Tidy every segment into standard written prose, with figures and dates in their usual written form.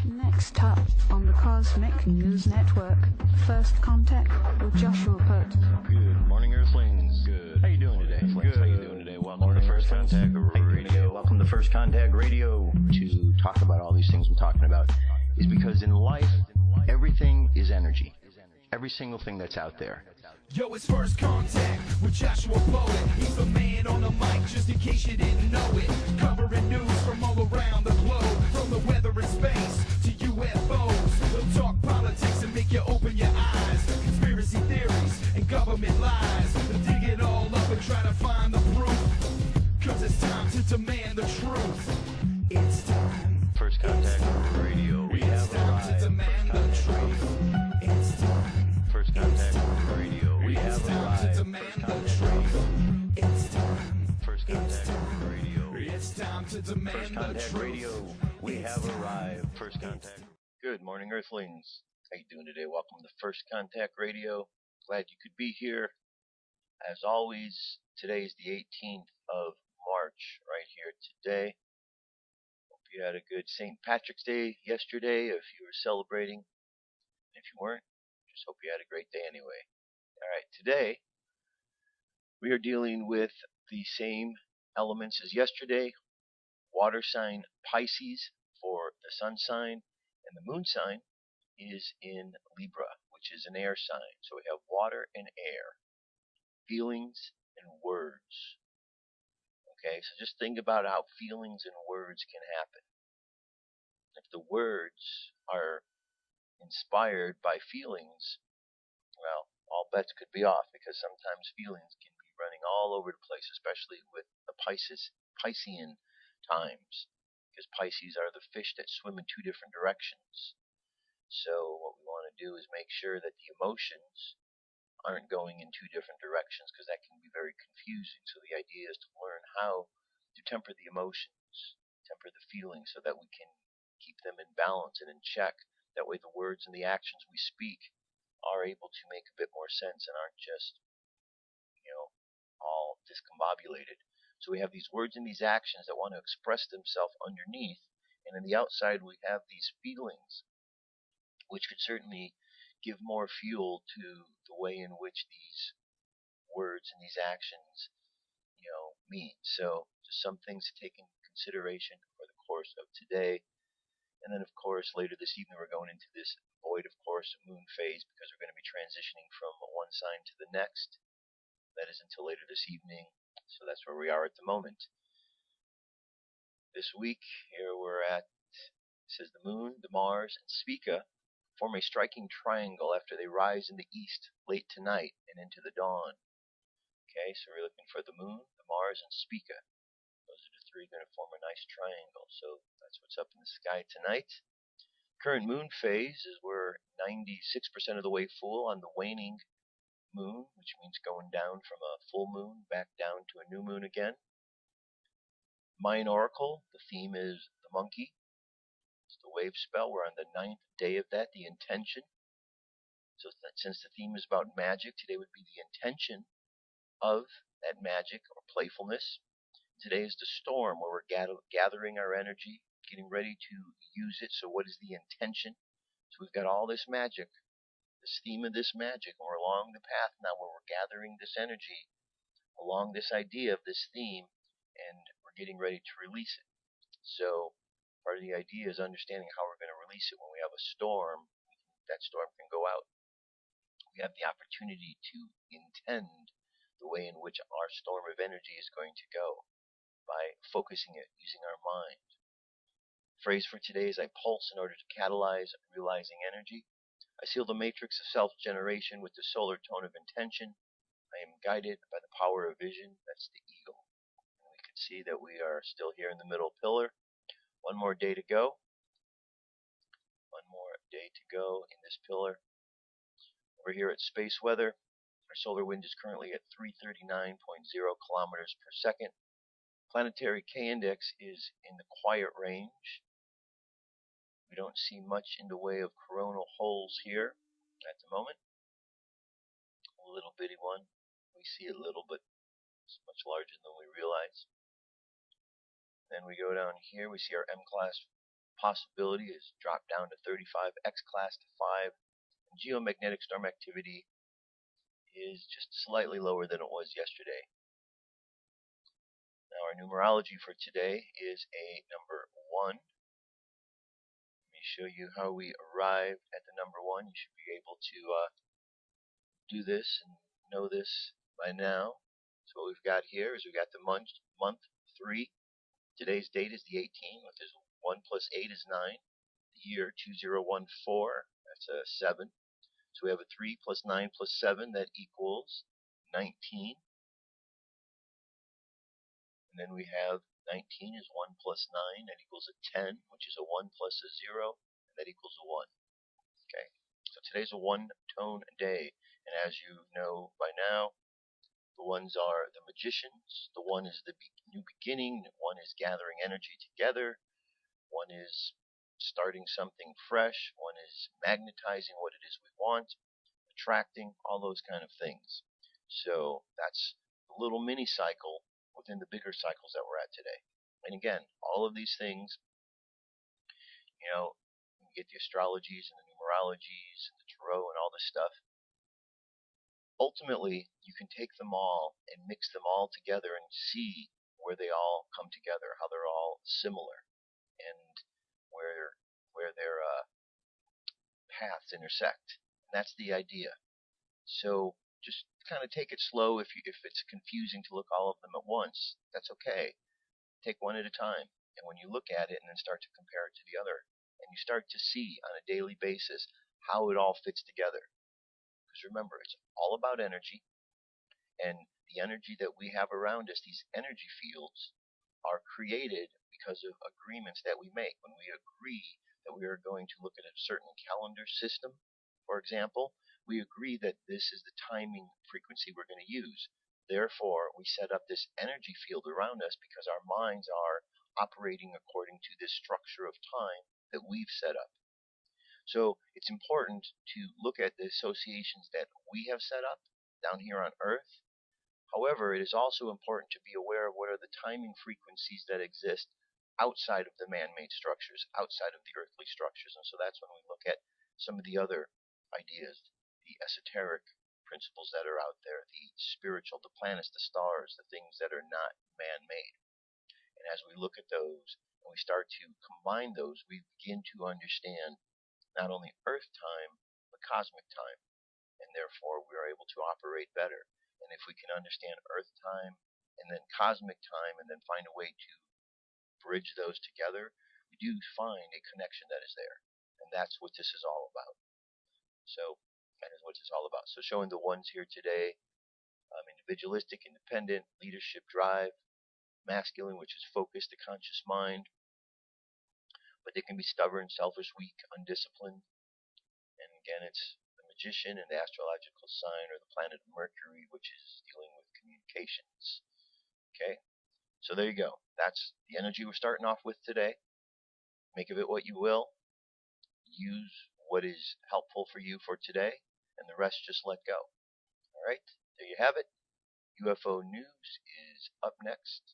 Next up on the Cosmic News Network, First Contact with Joshua Pert. Good morning, Earthlings. Good. How you doing today? Good. How you doing today? Welcome to First Contact Radio. Welcome to First Contact Radio. To talk about all these things I'm talking about is because in life, everything is energy. Every single thing that's out there. Yo, it's First Contact with Joshua Poet. He's the man on the mic, just in case you didn't know it. Covering news from all around the globe, from the weather and space to UFOs. He'll talk politics and make you open your eyes. Conspiracy theories and government lies. He'll dig it all up and try to find the proof. Cause it's time to demand the truth. It's time. First Contact Radio. We have time to demand the truth. It's time. First Contact Radio. We have It's time to demand the truth. It's time. First Contact Radio. It's time to demand First the Contact truth. Radio. We have arrived. First Contact. Good morning, Earthlings. How you doing today? Welcome to First Contact Radio. Glad you could be here. As always, today is the 18th of March, right here today. Hope you had a good St. Patrick's Day yesterday if you were celebrating. If you weren't, just hope you had a great day anyway. Alright, today we are dealing with the same elements as yesterday. Water sign Pisces for the sun sign, and the moon sign is in Libra, which is an air sign. So we have water and air, feelings and words. Okay, so just think about how feelings and words can happen. If the words are inspired by feelings, well, all bets could be off, because sometimes feelings can be running all over the place, especially with the Piscean times, because Pisces are the fish that swim in two different directions. So what we want to do is make sure that the emotions aren't going in two different directions, because that can be very confusing. So the idea is to learn how to temper the emotions, temper the feelings, so that we can keep them in balance and in check. That way the words and the actions we speak are able to make a bit more sense and aren't just, all discombobulated. So we have these words and these actions that want to express themselves underneath, and in the outside we have these feelings, which could certainly give more fuel to the way in which these words and these actions, mean. So just some things to take into consideration for the course of today. And then, of course, later this evening we're going into this void, of course, moon phase, because we're going to be transitioning from one sign to the next. That is until later this evening. So that's where we are at the moment. This week, here we're at, it says the moon, the Mars, and Spica form a striking triangle after they rise in the east late tonight and into the dawn. Okay, so we're looking for the moon, the Mars, and Spica. Those are the three going to form a nice triangle. So that's what's up in the sky tonight. Current moon phase is we're 96% of the way full on the waning moon, which means going down from a full moon back down to a new moon again. Mayan Oracle, the theme is the monkey. It's the wave spell. We're on the 9th day of that, the intention. So since the theme is about magic, today would be the intention of that magic or playfulness. Today is the storm, where we're gathering our energy, getting ready to use it. So what is the intention? So we've got all this magic, this theme of this magic, and we're along the path now where we're gathering this energy along this idea of this theme, and we're getting ready to release it. So part of the idea is understanding how we're going to release it. When we have a storm, that storm can go out. We have the opportunity to intend the way in which our storm of energy is going to go by focusing it using our mind. The phrase for today is I pulse in order to catalyze realizing energy. I seal the matrix of self-generation with the solar tone of intention. I am guided by the power of vision. That's the eagle. And we can see that we are still here in the middle pillar. One more day to go. One more day to go in this pillar. Over here at space weather, our solar wind is currently at 339.0 kilometers per second. Planetary K-index is in the quiet range. We don't see much in the way of coronal holes here at the moment. A little bitty one. We see a little, but it's much larger than we realize. Then we go down here, we see our M-class possibility has dropped down to 35, X-class to 5, and geomagnetic storm activity is just slightly lower than it was yesterday. Now our numerology for today is a number 1. Let me show you how we arrived at the number 1. You should be able to do this and know this by now. So what we've got here is we've got the month 3. Today's date is the 18th, which is 1 plus 8 is 9. The year 2014, that's a 7. So we have a 3 plus 9 plus 7, that equals 19. And then we have 19 is 1 plus 9, that equals a 10, which is a 1 plus a 0, and that equals a 1. Okay, so today's a one-tone day, and as you know by now, the ones are the magicians, the one is the new beginning, one is gathering energy together, one is starting something fresh, one is magnetizing what it is we want, attracting, all those kind of things. So that's a little mini cycle within the bigger cycles that we're at today. And again, all of these things, you know, you get the astrologies and the numerologies and the tarot and all this stuff. Ultimately, you can take them all and mix them all together and see where they all come together, how they're all similar, and where their paths intersect. And that's the idea. So just kind of take it slow. If it's confusing to look all of them at once, that's okay. Take one at a time. And when you look at it and then start to compare it to the other, and you start to see on a daily basis how it all fits together. Because remember, it's all about energy, and the energy that we have around us, these energy fields, are created because of agreements that we make. When we agree that we are going to look at a certain calendar system, for example, we agree that this is the timing frequency we're going to use. Therefore, we set up this energy field around us because our minds are operating according to this structure of time that we've set up. So it's important to look at the associations that we have set up down here on Earth. However, it is also important to be aware of what are the timing frequencies that exist outside of the man-made structures, outside of the earthly structures. And so that's when we look at some of the other ideas, the esoteric principles that are out there, the spiritual, the planets, the stars, the things that are not man-made. And as we look at those and we start to combine those, we begin to understand not only Earth time, but cosmic time. And therefore, we are able to operate better. And if we can understand Earth time and then cosmic time and then find a way to bridge those together, we do find a connection that is there. And that's what this is all about. So that is what it's all about. So showing the ones here today, individualistic, independent, leadership, drive, masculine, which is focused, the conscious mind. But they can be stubborn, selfish, weak, undisciplined. And again, it's the magician and the astrological sign, or the planet Mercury, which is dealing with communications. Okay, so there you go. That's the energy we're starting off with today. Make of it what you will. Use what is helpful for you for today, and the rest just let go. All right, there you have it. UFO news is up next.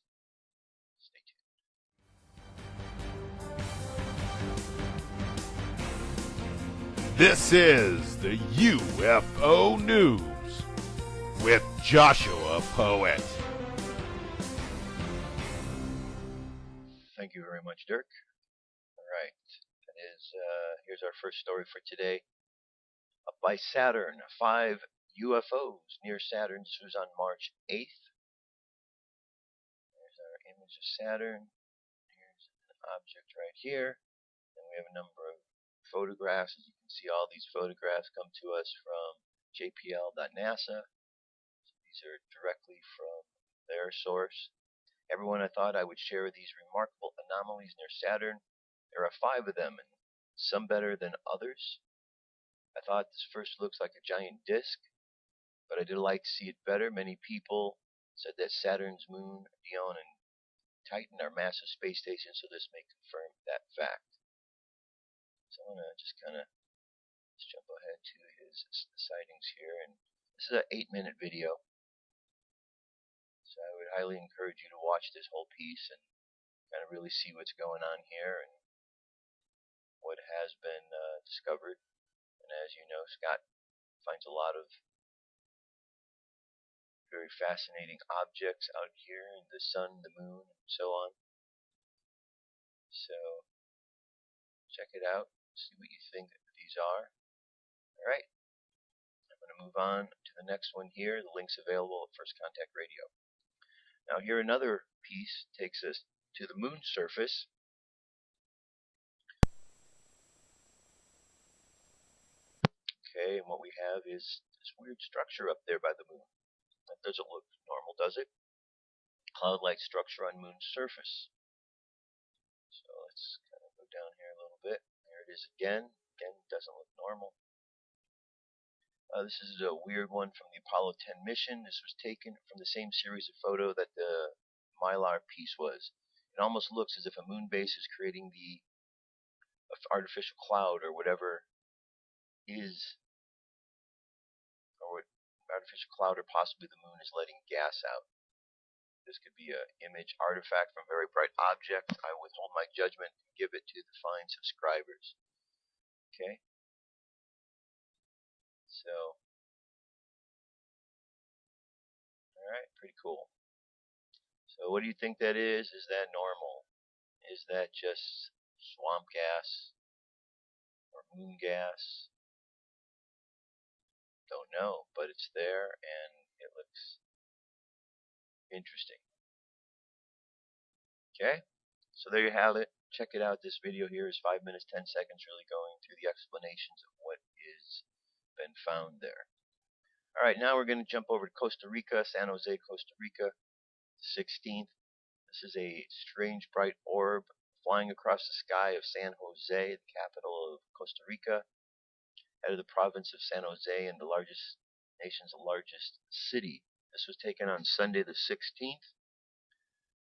Stay tuned. This is the UFO News with Joshua Poet. Thank you very much, Dirk. All right, that is, here's our first story for today. Up by Saturn, 5 UFOs near Saturn. This was on March 8th. There's our image of Saturn. Here's an object right here. And we have a number of photographs. As you can see, all these photographs come to us from jpl.nasa. So these are directly from their source. Everyone, I thought I would share these remarkable anomalies near Saturn. There are 5 of them, and some better than others. I thought this first looks like a giant disk, but I did like to see it better. Many people said that Saturn's moon, Dione, and Titan are massive space stations, so this may confirm that fact. So I'm going to just kind of jump ahead to his sightings here, and this is an 8-minute video. So I would highly encourage you to watch this whole piece and kind of really see what's going on here. And what has been discovered. And as you know, Scott finds a lot of very fascinating objects out here in the sun, the moon, and so on. So check it out, see what you think these are. Alright, I'm going to move on to the next one here. The link's available at First Contact Radio. Now here another piece takes us to the moon's surface. Okay, and what we have is this weird structure up there by the moon. That doesn't look normal, does it? Cloud-like structure on moon's surface. So let's kind of go down here a little bit. There it is again. Again, doesn't look normal. This is a weird one from the Apollo 10 mission. This was taken from the same series of photo that the Mylar piece was. It almost looks as if a moon base is creating the artificial cloud or whatever is, or what artificial cloud, or possibly the moon is letting gas out. This could be an image artifact from a very bright object. I withhold my judgment and give it to the fine subscribers. Okay? So, alright, pretty cool. So what do you think that is? Is that normal? Is that just swamp gas? Or moon gas? Don't know, but it's there and it looks interesting. Okay? So there you have it. Check it out. This video here is 5 minutes 10 seconds, really going through the explanations of what is been found there. Alright, now we're going to jump over to Costa Rica, San José, Costa Rica, 16th. This is a strange bright orb flying across the sky of San José, the capital of Costa Rica, head of the province of San José and the nation's largest city. This was taken on Sunday the 16th.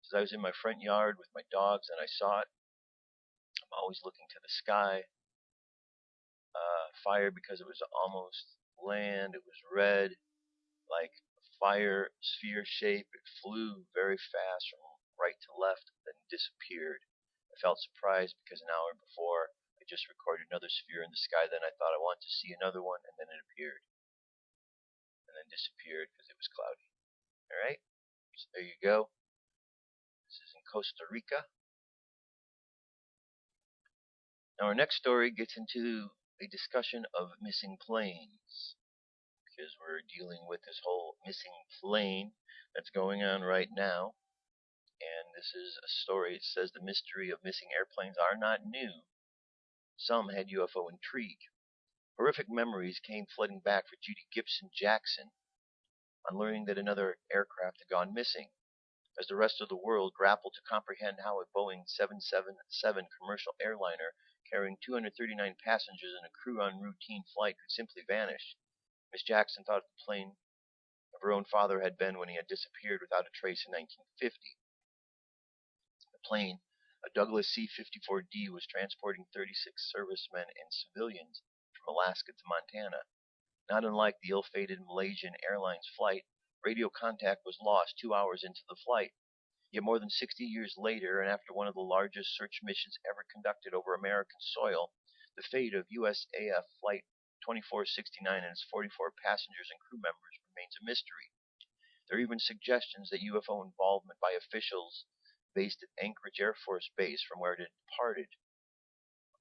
As I was in my front yard with my dogs and I saw it. I'm always looking to the sky. Fire, because it was almost land. It was red, like a fire sphere shape. It flew very fast from right to left, then disappeared. I felt surprised because an hour before I just recorded another sphere in the sky. Then I thought I wanted to see another one, and then it appeared, and then disappeared because it was cloudy. Alright, so there you go. This is in Costa Rica. Now our next story gets into a discussion of missing planes, because we're dealing with this whole missing plane that's going on right now. And this is a story. It says the mystery of missing airplanes are not new. Some had UFO intrigue. Horrific memories came flooding back for Judy Gibson Jackson on learning that another aircraft had gone missing. As the rest of the world grappled to comprehend how a Boeing 777 commercial airliner carrying 239 passengers and a crew on routine flight could simply vanish, Miss Jackson thought the plane of her own father had been when he had disappeared without a trace in 1950. The plane, a Douglas C-54D, was transporting 36 servicemen and civilians from Alaska to Montana. Not unlike the ill-fated Malaysian Airlines flight, radio contact was lost 2 hours into the flight. Yet more than 60 years later, and after one of the largest search missions ever conducted over American soil, the fate of USAF Flight 2469 and its 44 passengers and crew members remains a mystery. There are even suggestions that UFO involvement by officials based at Anchorage Air Force Base, from where it had departed.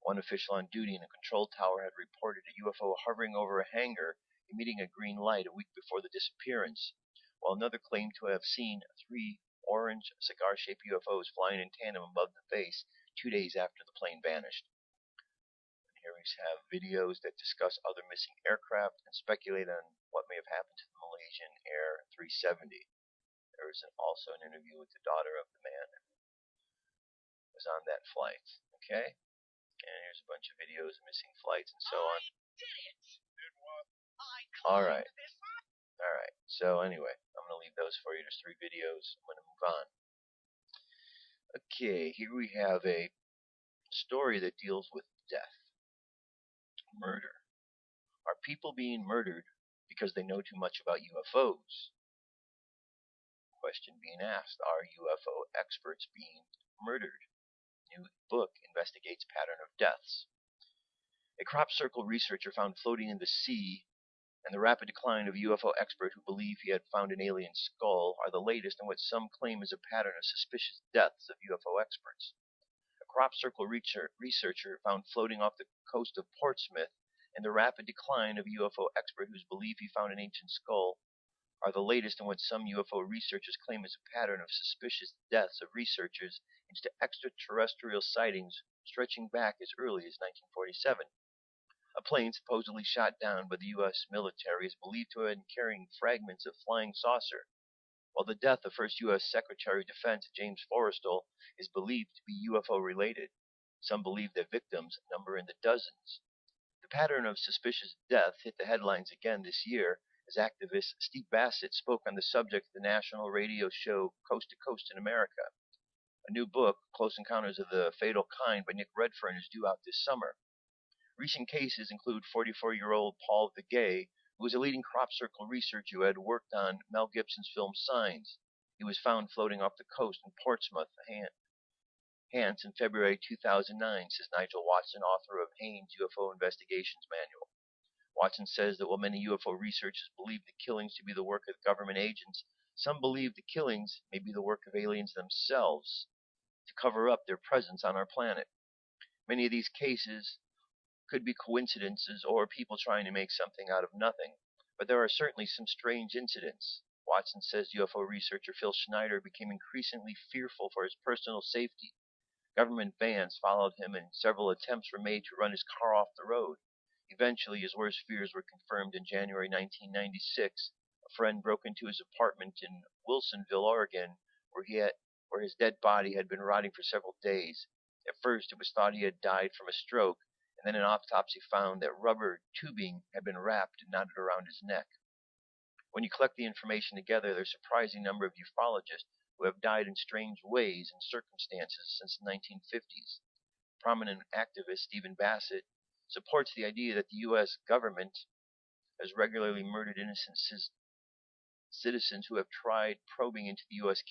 One official on duty in a control tower had reported a UFO hovering over a hangar, emitting a green light a week before the disappearance, while another claimed to have seen 3 orange cigar-shaped UFOs flying in tandem above the base 2 days after the plane vanished. And here we have videos that discuss other missing aircraft and speculate on what may have happened to the Malaysian Air 370. There was also an interview with the daughter of the man who was on that flight. Okay? And here's a bunch of videos of missing flights and so on. Alright. Alright, so anyway, I'm going to leave those for you. There's 3 videos. I'm going to move on. Okay, here we have a story that deals with death. Murder. Are people being murdered because they know too much about UFOs? Question being asked, are UFO experts being murdered? New book investigates pattern of deaths. A crop circle researcher found floating in the sea and the rapid decline of a UFO expert who believed he had found an alien skull are the latest in what some claim is a pattern of suspicious deaths of UFO experts. A crop circle researcher found floating off the coast of Portsmouth and the rapid decline of a UFO expert whose belief he found an ancient skull are the latest in what some UFO researchers claim is a pattern of suspicious deaths of researchers into extraterrestrial sightings stretching back as early as 1947. A plane supposedly shot down by the U.S. military is believed to have been carrying fragments of flying saucer, while the death of first U.S. Secretary of Defense James Forrestal is believed to be UFO-related. Some believe that victims number in the dozens. The pattern of suspicious death hit the headlines again this year as activist Steve Bassett spoke on the subject of the national radio show Coast to Coast in America. A new book, Close Encounters of the Fatal Kind by Nick Redfern, is due out this summer. Recent cases include 44-year-old Paul the Gay, who was a leading crop circle researcher who had worked on Mel Gibson's film Signs. He was found floating off the coast in Portsmouth, Hants, in February 2009, says Nigel Watson, author of Haynes' UFO Investigations Manual. Watson says that while many UFO researchers believe the killings to be the work of government agents, some believe the killings may be the work of aliens themselves to cover up their presence on our planet. Many of these cases could be coincidences or people trying to make something out of nothing, but there are certainly some strange incidents. Watson says UFO researcher Phil Schneider became increasingly fearful for his personal safety. Government vans followed him and several attempts were made to run his car off the road. Eventually, his worst fears were confirmed in January 1996. A friend broke into his apartment in Wilsonville, Oregon, where his dead body had been rotting for several days. At first, it was thought he had died from a stroke, and then an autopsy found that rubber tubing had been wrapped and knotted around his neck. When you collect the information together, there's a surprising number of ufologists who have died in strange ways and circumstances since the 1950s. Prominent activist Stephen Bassett supports the idea that the U.S. government has regularly murdered innocent citizens who have tried probing into the U.S.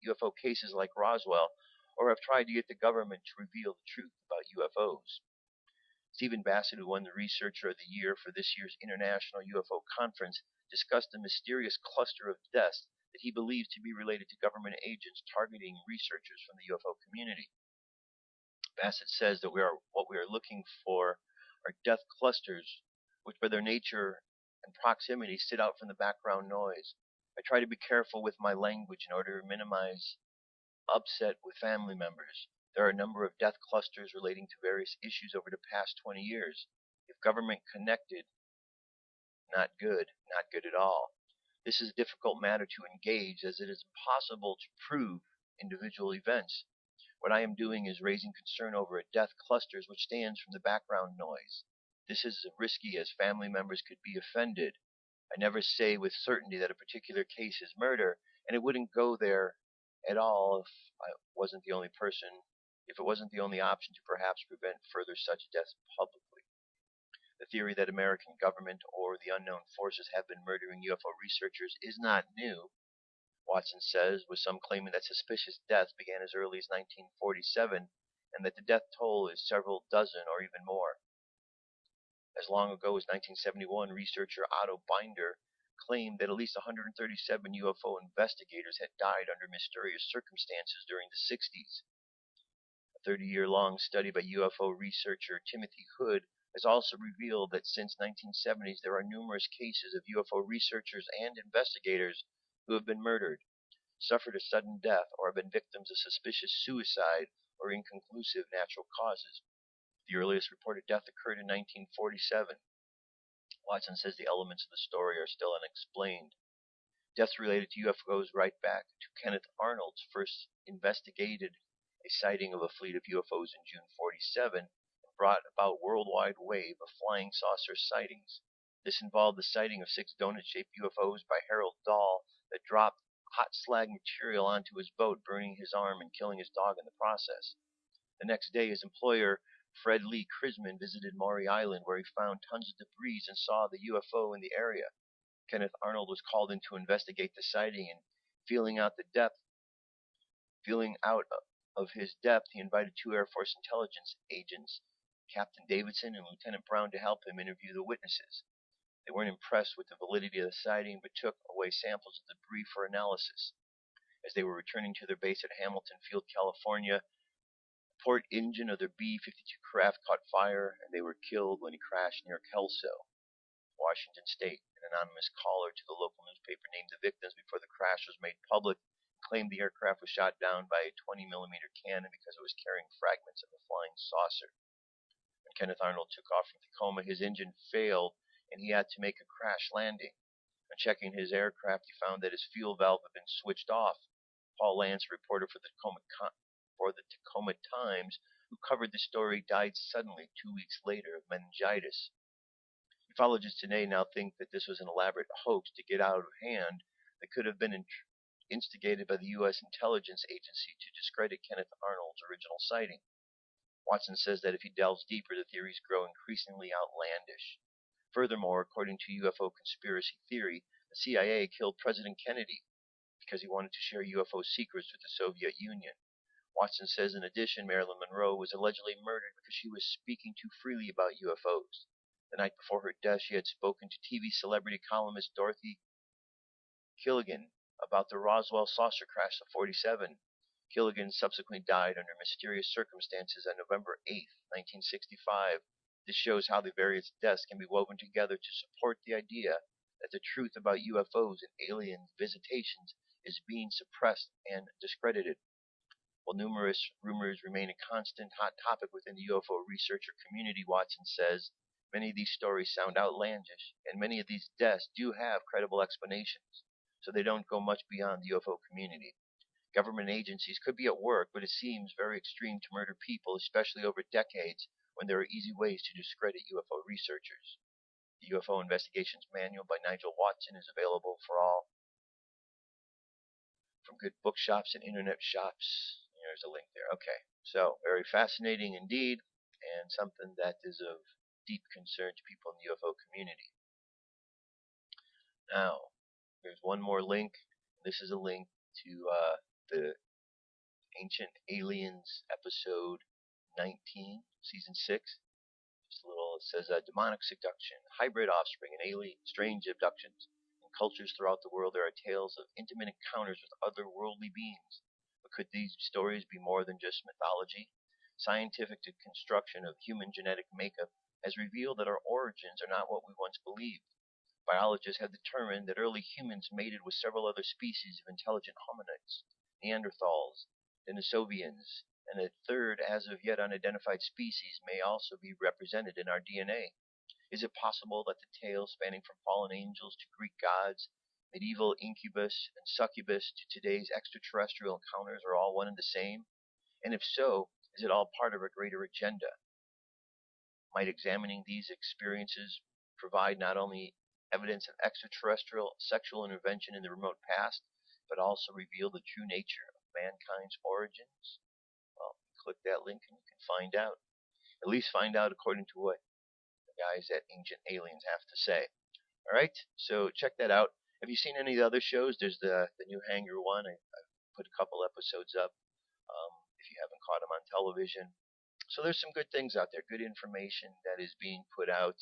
UFO cases like Roswell, or have tried to get the government to reveal the truth about UFOs. Stephen Bassett, who won the Researcher of the Year for this year's International UFO Conference, discussed a mysterious cluster of deaths that he believes to be related to government agents targeting researchers from the UFO community. Bassett says that what we are looking for are death clusters, which by their nature and proximity sit out from the background noise. I try to be careful with my language in order to minimize upset with family members. There are a number of death clusters relating to various issues over the past 20 years. If government connected, not good at all. This is a difficult matter to engage as it is impossible to prove individual events. What I am doing is raising concern over death clusters which stands from the background noise. This is as risky as family members could be offended. I never say with certainty that a particular case is murder, and it wouldn't go there at all if it wasn't the only option to perhaps prevent further such deaths publicly. The theory that American government or the unknown forces have been murdering UFO researchers is not new, Watson says, with some claiming that suspicious deaths began as early as 1947 and that the death toll is several dozen or even more. As long ago as 1971, researcher Otto Binder claimed that at least 137 UFO investigators had died under mysterious circumstances during the 60s. A 30-year-long study by UFO researcher Timothy Hood has also revealed that since 1970s there are numerous cases of UFO researchers and investigators who have been murdered, suffered a sudden death, or have been victims of suspicious suicide or inconclusive natural causes. The earliest reported death occurred in 1947. Watson says the elements of the story are still unexplained. Deaths related to UFOs right back to Kenneth Arnold's first investigated a sighting of a fleet of UFOs in June 1947 and brought about a worldwide wave of flying saucer sightings. This involved the sighting of 6 donut-shaped UFOs by Harold Dahl that dropped hot slag material onto his boat, burning his arm and killing his dog in the process. The next day, his employer, Fred Lee Krisman, visited Maury Island, where he found tons of debris and saw the UFO in the area. Kenneth Arnold was called in to investigate the sighting, and feeling out of his depth, he invited 2 Air Force intelligence agents Captain Davidson and Lieutenant Brown to help him interview the witnesses. They weren't impressed with the validity of the sighting, but took away samples of debris for analysis. As they were returning to their base at Hamilton Field, California, the port engine of their B-52 craft caught fire, and they were killed when he crashed near Kelso, Washington State. An anonymous caller to the local newspaper named the victims before the crash was made public and claimed the aircraft was shot down by a 20mm cannon because it was carrying fragments of a flying saucer. When Kenneth Arnold took off from Tacoma, his engine failed, and he had to make a crash landing. On checking his aircraft, he found that his fuel valve had been switched off. Paul Lance, a reporter for the Tacoma Times, who covered the story, died suddenly 2 weeks later of meningitis. Ufologists today now think that this was an elaborate hoax to get out of hand that could have been instigated by the U.S. intelligence agency to discredit Kenneth Arnold's original sighting. Watson says that if he delves deeper, the theories grow increasingly outlandish. Furthermore, according to UFO conspiracy theory, the CIA killed President Kennedy because he wanted to share UFO secrets with the Soviet Union. Watson says, in addition, Marilyn Monroe was allegedly murdered because she was speaking too freely about UFOs. The night before her death, she had spoken to TV celebrity columnist Dorothy Killigan about the Roswell saucer crash of 47. Killigan subsequently died under mysterious circumstances on November 8, 1965. This shows how the various deaths can be woven together to support the idea that the truth about UFOs and alien visitations is being suppressed and discredited. While numerous rumors remain a constant hot topic within the UFO researcher community, Watson says, many of these stories sound outlandish, and many of these deaths do have credible explanations, so they don't go much beyond the UFO community. Government agencies could be at work, but it seems very extreme to murder people, especially over decades, when there are easy ways to discredit UFO researchers. The UFO Investigations Manual by Nigel Watson is available for all from good bookshops and internet shops. There's a link there. Okay, so very fascinating indeed, and something that is of deep concern to people in the UFO community. Now, there's one more link. This is a link to the Ancient Aliens episode 19, season 6. Just a little, it says, demonic seduction, hybrid offspring, and alien strange abductions. In cultures throughout the world, there are tales of intimate encounters with otherworldly beings. But could these stories be more than just mythology? Scientific construction of human genetic makeup has revealed that our origins are not what we once believed. Biologists have determined that early humans mated with several other species of intelligent hominids, Neanderthals, Denisovians, and a third as of yet unidentified species may also be represented in our DNA. Is it possible that the tales spanning from fallen angels to Greek gods, medieval incubus and succubus to today's extraterrestrial encounters are all one and the same? And if so, is it all part of a greater agenda? Might examining these experiences provide not only evidence of extraterrestrial sexual intervention in the remote past, but also reveal the true nature of mankind's origins? Well, click that link and you can find out. At least find out according to what the guys at Ancient Aliens have to say. Alright, so check that out. Have you seen any of the other shows? There's the new Hangar one. I put a couple episodes up if you haven't caught them on television. So there's some good things out there, good information that is being put out.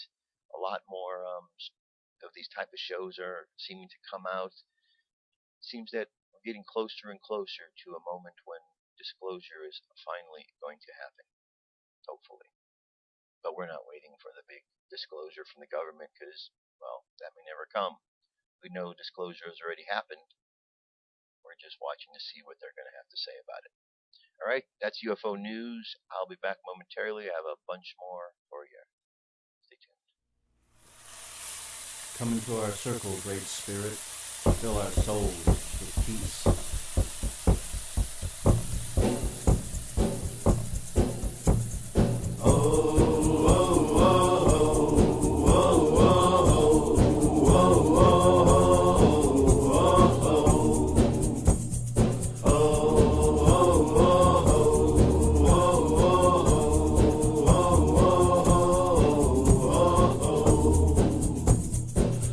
A lot more of these type of shows are seeming to come out. It seems that we're getting closer and closer to a moment when disclosure is finally going to happen, hopefully. But we're not waiting for the big disclosure from the government because, well, that may never come. We know disclosure has already happened. We're just watching to see what they're going to have to say about it. Alright, that's UFO news. I'll be back momentarily. I have a bunch more for you. Stay tuned. Come into our circle, Great Spirit. Fill our souls with peace.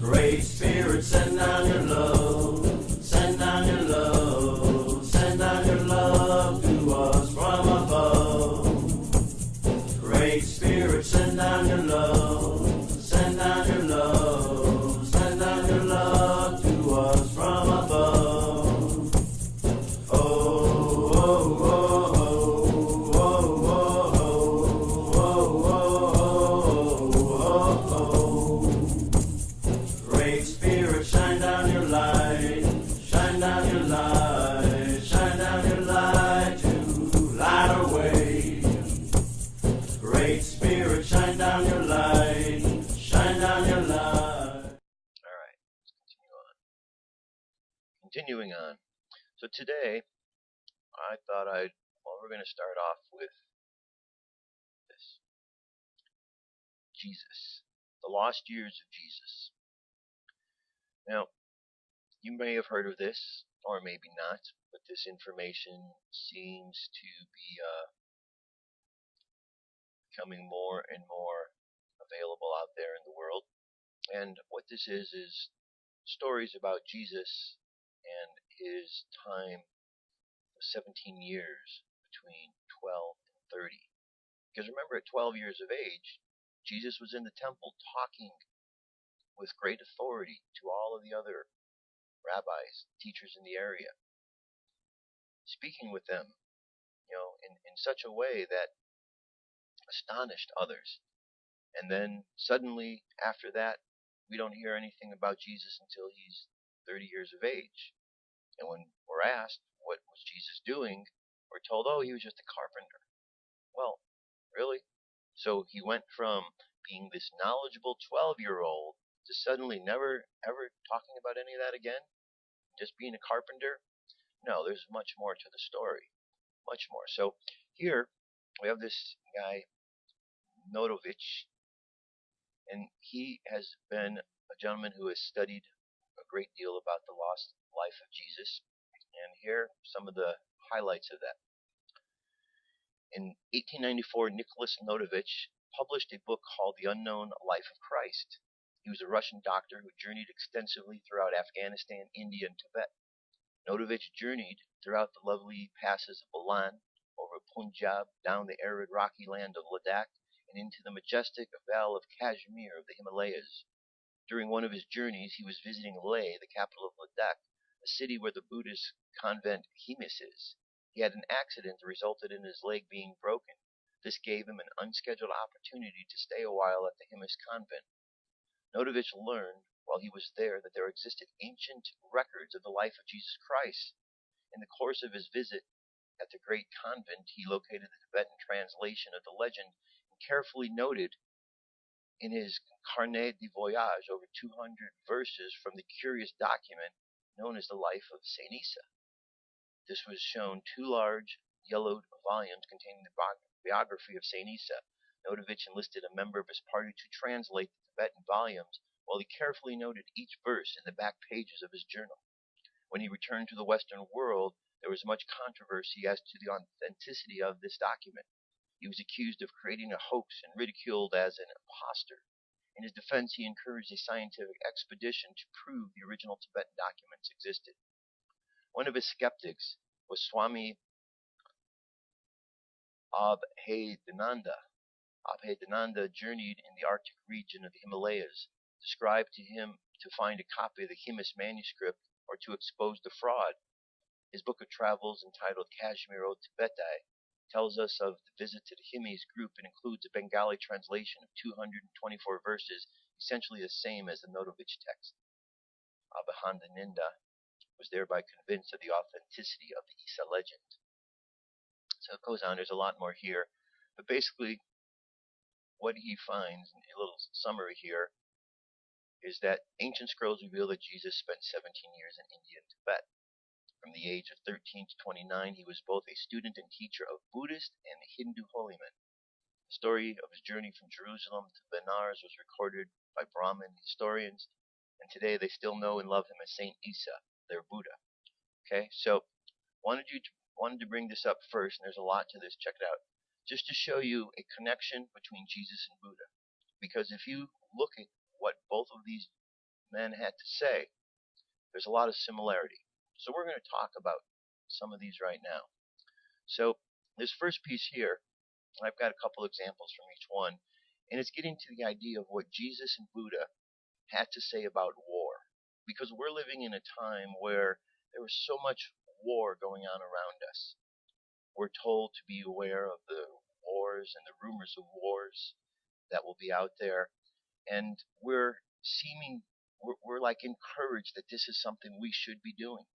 Great Spirit, send down your love, send down your love. Great Spirit, send down your love, send down your love, send down your love to us from above. Oh, oh, oh, oh, oh, oh, oh, oh. Great Spirit, shine down your light, shine down your light, shine down your light to light our way. Great Spirit, shine down your light, shine down your light. Alright, let's continue on. Continuing on. So today, I thought we're going to start off with this. Jesus. The lost years of Jesus. Now, you may have heard of this, or maybe not, but this information seems to be becoming more and more available out there in the world. And what this is stories about Jesus and his time of 17 years between 12 and 30. Because remember, at 12 years of age, Jesus was in the temple talking with great authority to all of the other rabbis, teachers in the area, speaking with them, in such a way that astonished others. And then suddenly, after that, we don't hear anything about Jesus until he's 30 years of age. And when we're asked, what was Jesus doing? We're told, oh, he was just a carpenter. Well, really? So he went from being this knowledgeable 12-year-old to suddenly never, ever talking about any of that again? Just being a carpenter? No, there's much more to the story. Much more. So here we have this guy, Notovich, and he has been a gentleman who has studied a great deal about the lost life of Jesus. And here are some of the highlights of that. In 1894, Nicholas Notovich published a book called The Unknown Life of Christ. He was a Russian doctor who journeyed extensively throughout Afghanistan, India, and Tibet. Notovich journeyed throughout the lovely passes of Bolan, over Punjab, down the arid rocky land of Ladakh, and into the majestic vale of Kashmir of the Himalayas. During one of his journeys, he was visiting Leh, the capital of Ladakh, a city where the Buddhist convent Himis is. He had an accident that resulted in his leg being broken. This gave him an unscheduled opportunity to stay a while at the Himis convent. Notovich learned while he was there that there existed ancient records of the life of Jesus Christ. In the course of his visit at the great convent, he located the Tibetan translation of the legend and carefully noted in his Carnet de Voyage over 200 verses from the curious document known as the Life of Saint Issa. This was shown two large, yellowed volumes containing the biography of Saint Issa. Notovich enlisted a member of his party to translate the Tibetan volumes, while he carefully noted each verse in the back pages of his journal. When he returned to the Western world, there was much controversy as to the authenticity of this document. He was accused of creating a hoax and ridiculed as an impostor. In his defense, he encouraged a scientific expedition to prove the original Tibetan documents existed. One of his skeptics was Swami Abhedananda. Abhedananda journeyed in the Arctic region of the Himalayas. Described to him to find a copy of the Himis manuscript or to expose the fraud. His book of travels, entitled Kashmir o Tibetai, tells us of the visit to the Himis group and includes a Bengali translation of 224 verses, essentially the same as the Notovich text. Abhedananda was thereby convinced of the authenticity of the Issa legend. So it goes on, there's a lot more here, but basically what he finds, in a little summary here, is that ancient scrolls reveal that Jesus spent 17 years in India and Tibet. From the age of 13 to 29, he was both a student and teacher of Buddhist and Hindu holy men. The story of his journey from Jerusalem to Benares was recorded by Brahmin historians, and today they still know and love him as Saint Issa, their Buddha. Okay, so wanted to bring this up first, and there's a lot to this. Check it out, just to show you a connection between Jesus and Buddha. Because if you look at what both of these men had to say, there's a lot of similarity. So we're going to talk about some of these right now. So this first piece here I've got a couple examples from each one, and it's getting to the idea of what Jesus and Buddha had to say about war. Because we're living in a time where there is so much war going on around us. We're told to be aware of the wars and the rumors of wars that will be out there, and we're like encouraged that this is something we should be doing.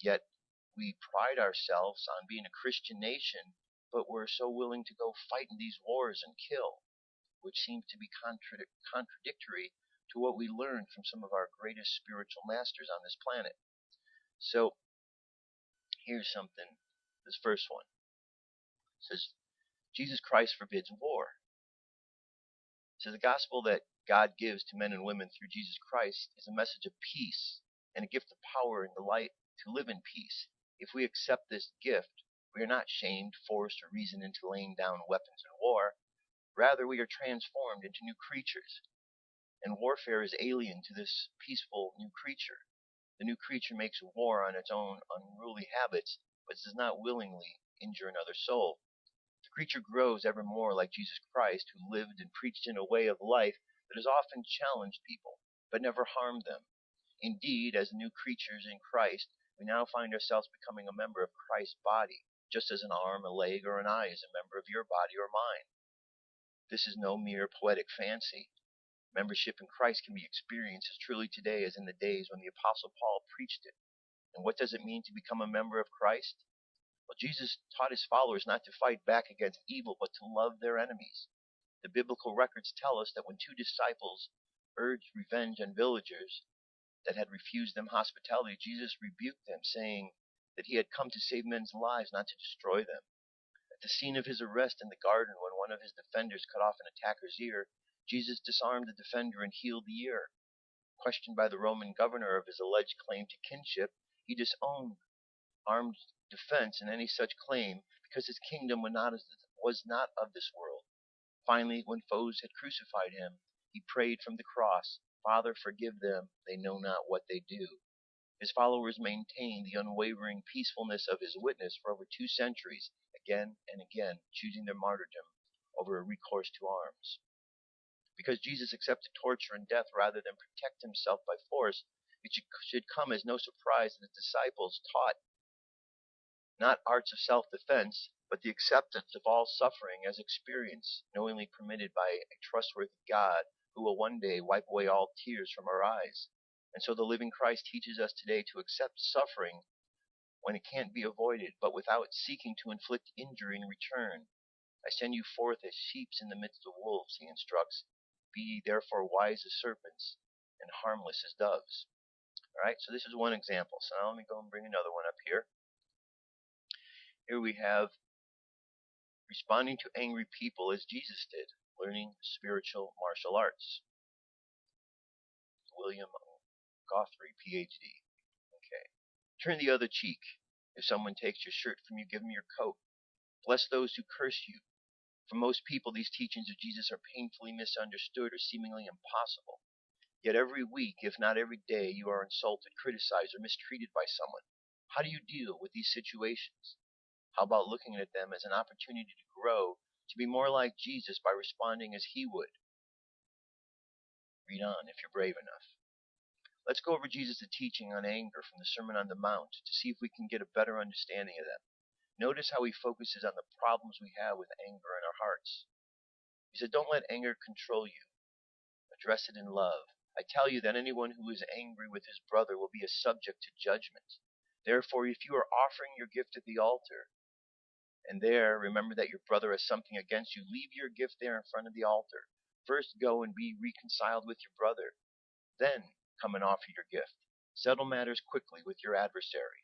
Yet we pride ourselves on being a Christian nation, but we're so willing to go fight in these wars and kill, which seems to be contradictory to what we learned from some of our greatest spiritual masters on this planet. So here's something. This first one says, Jesus Christ forbids war. It says the gospel that God gives to men and women through Jesus Christ is a message of peace and a gift of power and delight to live in peace. If we accept this gift, we are not shamed, forced, or reasoned into laying down weapons in war. Rather, we are transformed into new creatures. And warfare is alien to this peaceful new creature. The new creature makes war on its own unruly habits, but does not willingly injure another soul. The creature grows ever more like Jesus Christ, who lived and preached in a way of life that has often challenged people, but never harmed them. Indeed, as new creatures in Christ, we now find ourselves becoming a member of Christ's body, just as an arm, a leg, or an eye is a member of your body or mine. This is no mere poetic fancy. Membership in Christ can be experienced as truly today as in the days when the Apostle Paul preached it. And what does it mean to become a member of Christ? Well, Jesus taught his followers not to fight back against evil, but to love their enemies. The biblical records tell us that when two disciples urged revenge on villagers that had refused them hospitality, Jesus rebuked them, saying that he had come to save men's lives, not to destroy them. At the scene of his arrest in the garden, when one of his defenders cut off an attacker's ear, Jesus disarmed the defender and healed the ear. Questioned by the Roman governor of his alleged claim to kinship, he disowned armed defense in any such claim because his kingdom was not of this world. Finally, when foes had crucified him, he prayed from the cross, "Father, forgive them, they know not what they do." His followers maintained the unwavering peacefulness of his witness for over 2 centuries, again and again, choosing their martyrdom over a recourse to arms. Because Jesus accepted torture and death rather than protect himself by force, it should come as no surprise that the disciples taught not arts of self-defense, but the acceptance of all suffering as experience, knowingly permitted by a trustworthy God who will one day wipe away all tears from our eyes. And so the living Christ teaches us today to accept suffering when it can't be avoided, but without seeking to inflict injury in return. I send you forth as sheep in the midst of wolves, he instructs. Be ye therefore wise as serpents and harmless as doves. All right, so this is one example. So now let me go and bring another one up here. Here we have responding to angry people as Jesus did, learning spiritual martial arts. William Guthrie, PhD. Okay. Turn the other cheek. If someone takes your shirt from you, give them your coat. Bless those who curse you. For most people, these teachings of Jesus are painfully misunderstood or seemingly impossible. Yet every week, if not every day, you are insulted, criticized, or mistreated by someone. How do you deal with these situations? How about looking at them as an opportunity to grow, to be more like Jesus by responding as he would? Read on if you're brave enough. Let's go over Jesus' teaching on anger from the Sermon on the Mount to see if we can get a better understanding of them. Notice how he focuses on the problems we have with anger in our hearts. He said, don't let anger control you. Address it in love. I tell you that anyone who is angry with his brother will be a subject to judgment. Therefore, if you are offering your gift at the altar, and there remember that your brother has something against you, leave your gift there in front of the altar. First go and be reconciled with your brother. Then come and offer your gift. Settle matters quickly with your adversary.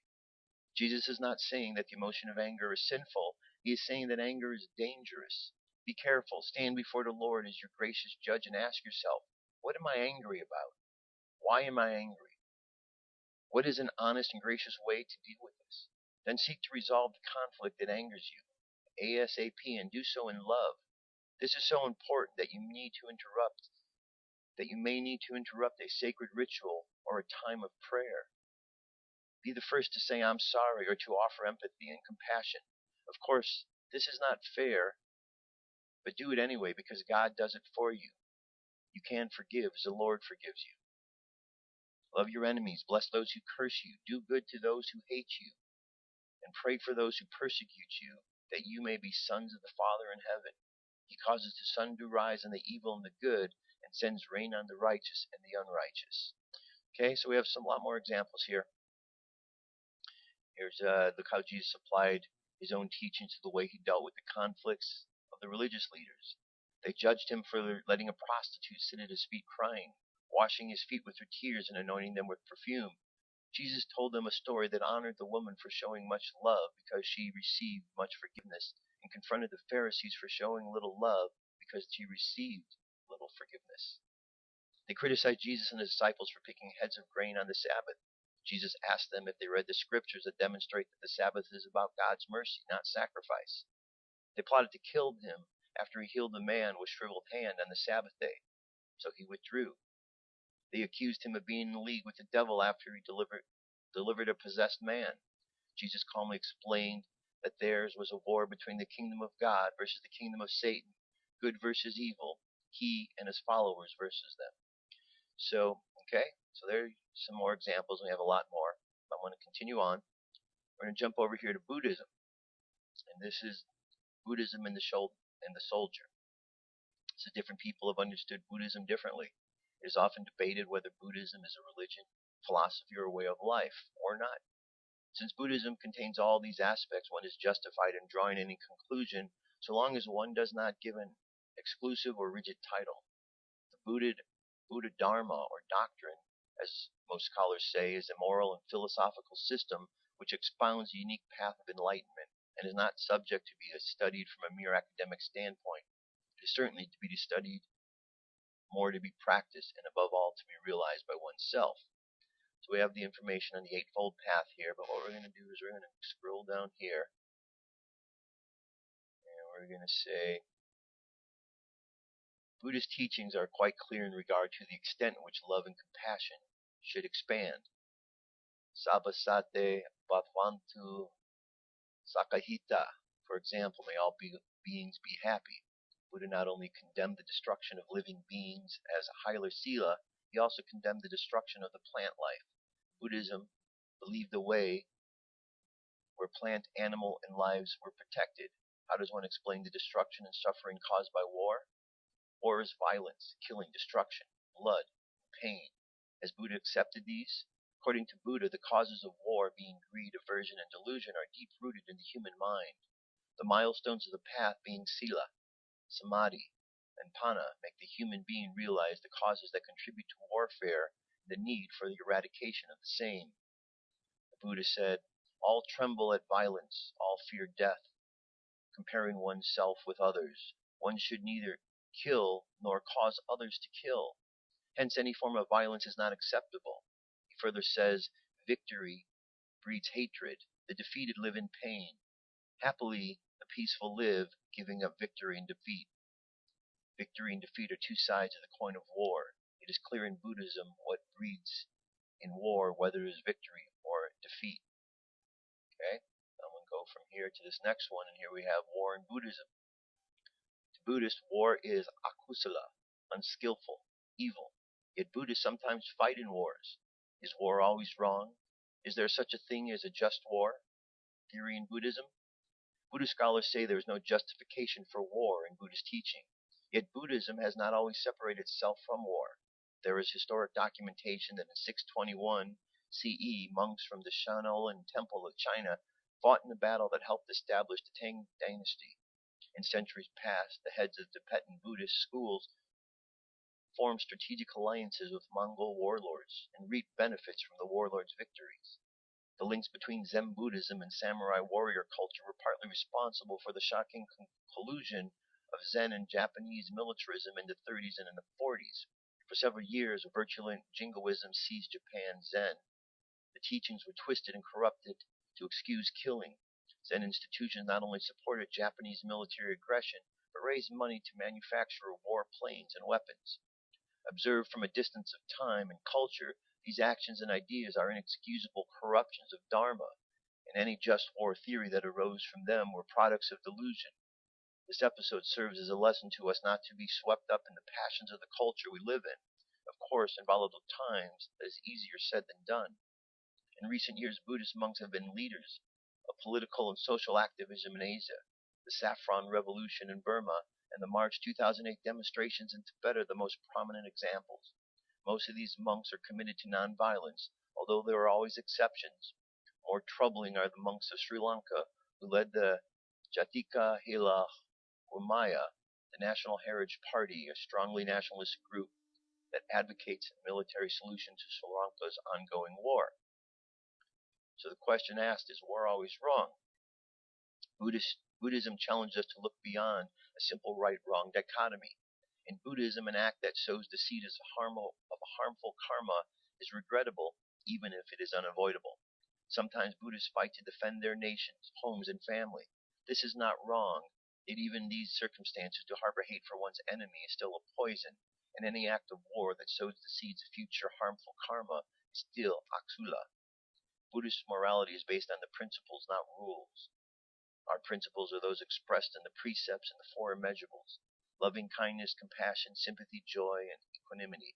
Jesus is not saying that the emotion of anger is sinful. He is saying that anger is dangerous. Be careful. Stand before the Lord as your gracious judge and ask yourself, what am I angry about? Why am I angry? What is an honest and gracious way to deal with this? Then seek to resolve the conflict that angers you ASAP, and do so in love. This is so important that you may need to interrupt a sacred ritual or a time of prayer. Be the first to say I'm sorry or to offer empathy and compassion. Of course, this is not fair, but do it anyway because God does it for you. You can forgive as the Lord forgives you. Love your enemies, bless those who curse you, do good to those who hate you, and pray for those who persecute you, that you may be sons of the Father in heaven. He causes the sun to rise on the evil and the good, and sends rain on the righteous and the unrighteous. Okay, so we have a lot more examples here. Here's look how Jesus applied his own teachings to the way he dealt with the conflicts of the religious leaders. They judged him for letting a prostitute sit at his feet crying, washing his feet with her tears and anointing them with perfume. Jesus told them a story that honored the woman for showing much love because she received much forgiveness, and confronted the Pharisees for showing little love because she received little forgiveness. They criticized Jesus and his disciples for picking heads of grain on the Sabbath. Jesus asked them if they read the scriptures that demonstrate that the Sabbath is about God's mercy, not sacrifice. They plotted to kill him after he healed the man with shriveled hand on the Sabbath day, so he withdrew. They accused him of being in league with the devil after he delivered a possessed man. Jesus calmly explained that theirs was a war between the kingdom of God versus the kingdom of Satan, good versus evil, he and his followers versus them. So there are some more examples. We have a lot more. I want to continue on. We're going to jump over here to Buddhism. And this is Buddhism and the Soldier. So different people have understood Buddhism differently. It is often debated whether Buddhism is a religion, philosophy, or a way of life, or not. Since Buddhism contains all these aspects, one is justified in drawing any conclusion so long as one does not give an exclusive or rigid title. The Buddha Dharma, or doctrine, as most scholars say, is a moral and philosophical system which expounds a unique path of enlightenment and is not subject to be studied from a mere academic standpoint. It is certainly to be studied, more to be practiced, and above all to be realized by oneself. So we have the information on the Eightfold Path here, but what we're going to do is we're going to scroll down here, and we're going to say Buddhist teachings are quite clear in regard to the extent in which love and compassion should expand. Sabasate Bhavantu Sakahita, for example, may all beings be happy. Buddha not only condemned the destruction of living beings as a Hylar Sila, he also condemned the destruction of the plant life. Buddhism believed the way where plant, animal, and lives were protected. How does one explain the destruction and suffering caused by war? War is violence, killing, destruction, blood, pain. Has Buddha accepted these? According to Buddha, the causes of war, being greed, aversion, and delusion, are deep-rooted in the human mind. The milestones of the path, being sila, samadhi, and panna, make the human being realize the causes that contribute to warfare and the need for the eradication of the same. The Buddha said, "All tremble at violence, all fear death. Comparing oneself with others, one should neither kill nor cause others to kill. Hence any form of violence is not acceptable." He further says, "Victory breeds hatred. The defeated live in pain. Happily, the peaceful live, giving up victory and defeat." Victory and defeat are two sides of the coin of war. It is clear in Buddhism what breeds in war, whether it is victory or defeat. Okay, I'm going to go from here to this next one, and here we have war in Buddhism. To Buddhists, war is akusala, unskillful, evil. Yet Buddhists sometimes fight in wars. Is war always wrong? Is there such a thing as a just war? Theory in Buddhism? Buddhist scholars say there is no justification for war in Buddhist teaching. Yet Buddhism has not always separated itself from war. There is historic documentation that in 621 CE, monks from the Shaolin Temple of China fought in a battle that helped establish the Tang dynasty. In centuries past, the heads of Tibetan Buddhist schools formed strategic alliances with Mongol warlords and reaped benefits from the warlords' victories. The links between Zen Buddhism and samurai warrior culture were partly responsible for the shocking collusion of Zen and Japanese militarism in the 30s and in the 40s. For several years, virulent jingoism seized Japan's Zen. The teachings were twisted and corrupted to excuse killing. Zen institutions not only supported Japanese military aggression, but raised money to manufacture war planes and weapons. Observed from a distance of time and culture, these actions and ideas are inexcusable corruptions of Dharma, and any just war theory that arose from them were products of delusion. This episode serves as a lesson to us not to be swept up in the passions of the culture we live in. Of course, in volatile times, that is easier said than done. In recent years, Buddhist monks have been leaders of political and social activism in Asia. The Saffron Revolution in Burma and the March 2008 demonstrations in Tibet are the most prominent examples. Most of these monks are committed to nonviolence, although there are always exceptions. More troubling are the monks of Sri Lanka, who led the Jatika Hela Umaya, the National Heritage Party, a strongly nationalist group that advocates a military solution to Sri Lanka's ongoing war. So the question asked, is war always wrong? Buddhism challenges us to look beyond a simple right-wrong dichotomy. In Buddhism, an act that sows the seed of a harmful karma is regrettable, even if it is unavoidable. Sometimes Buddhists fight to defend their nations, homes, and family. This is not wrong, yet even in these circumstances, to harbor hate for one's enemy is still a poison, and any act of war that sows the seeds of future harmful karma is still aksula. Buddhist morality is based on the principles, not rules. Our principles are those expressed in the precepts and the four immeasurables: loving kindness, compassion, sympathy, joy, and equanimity.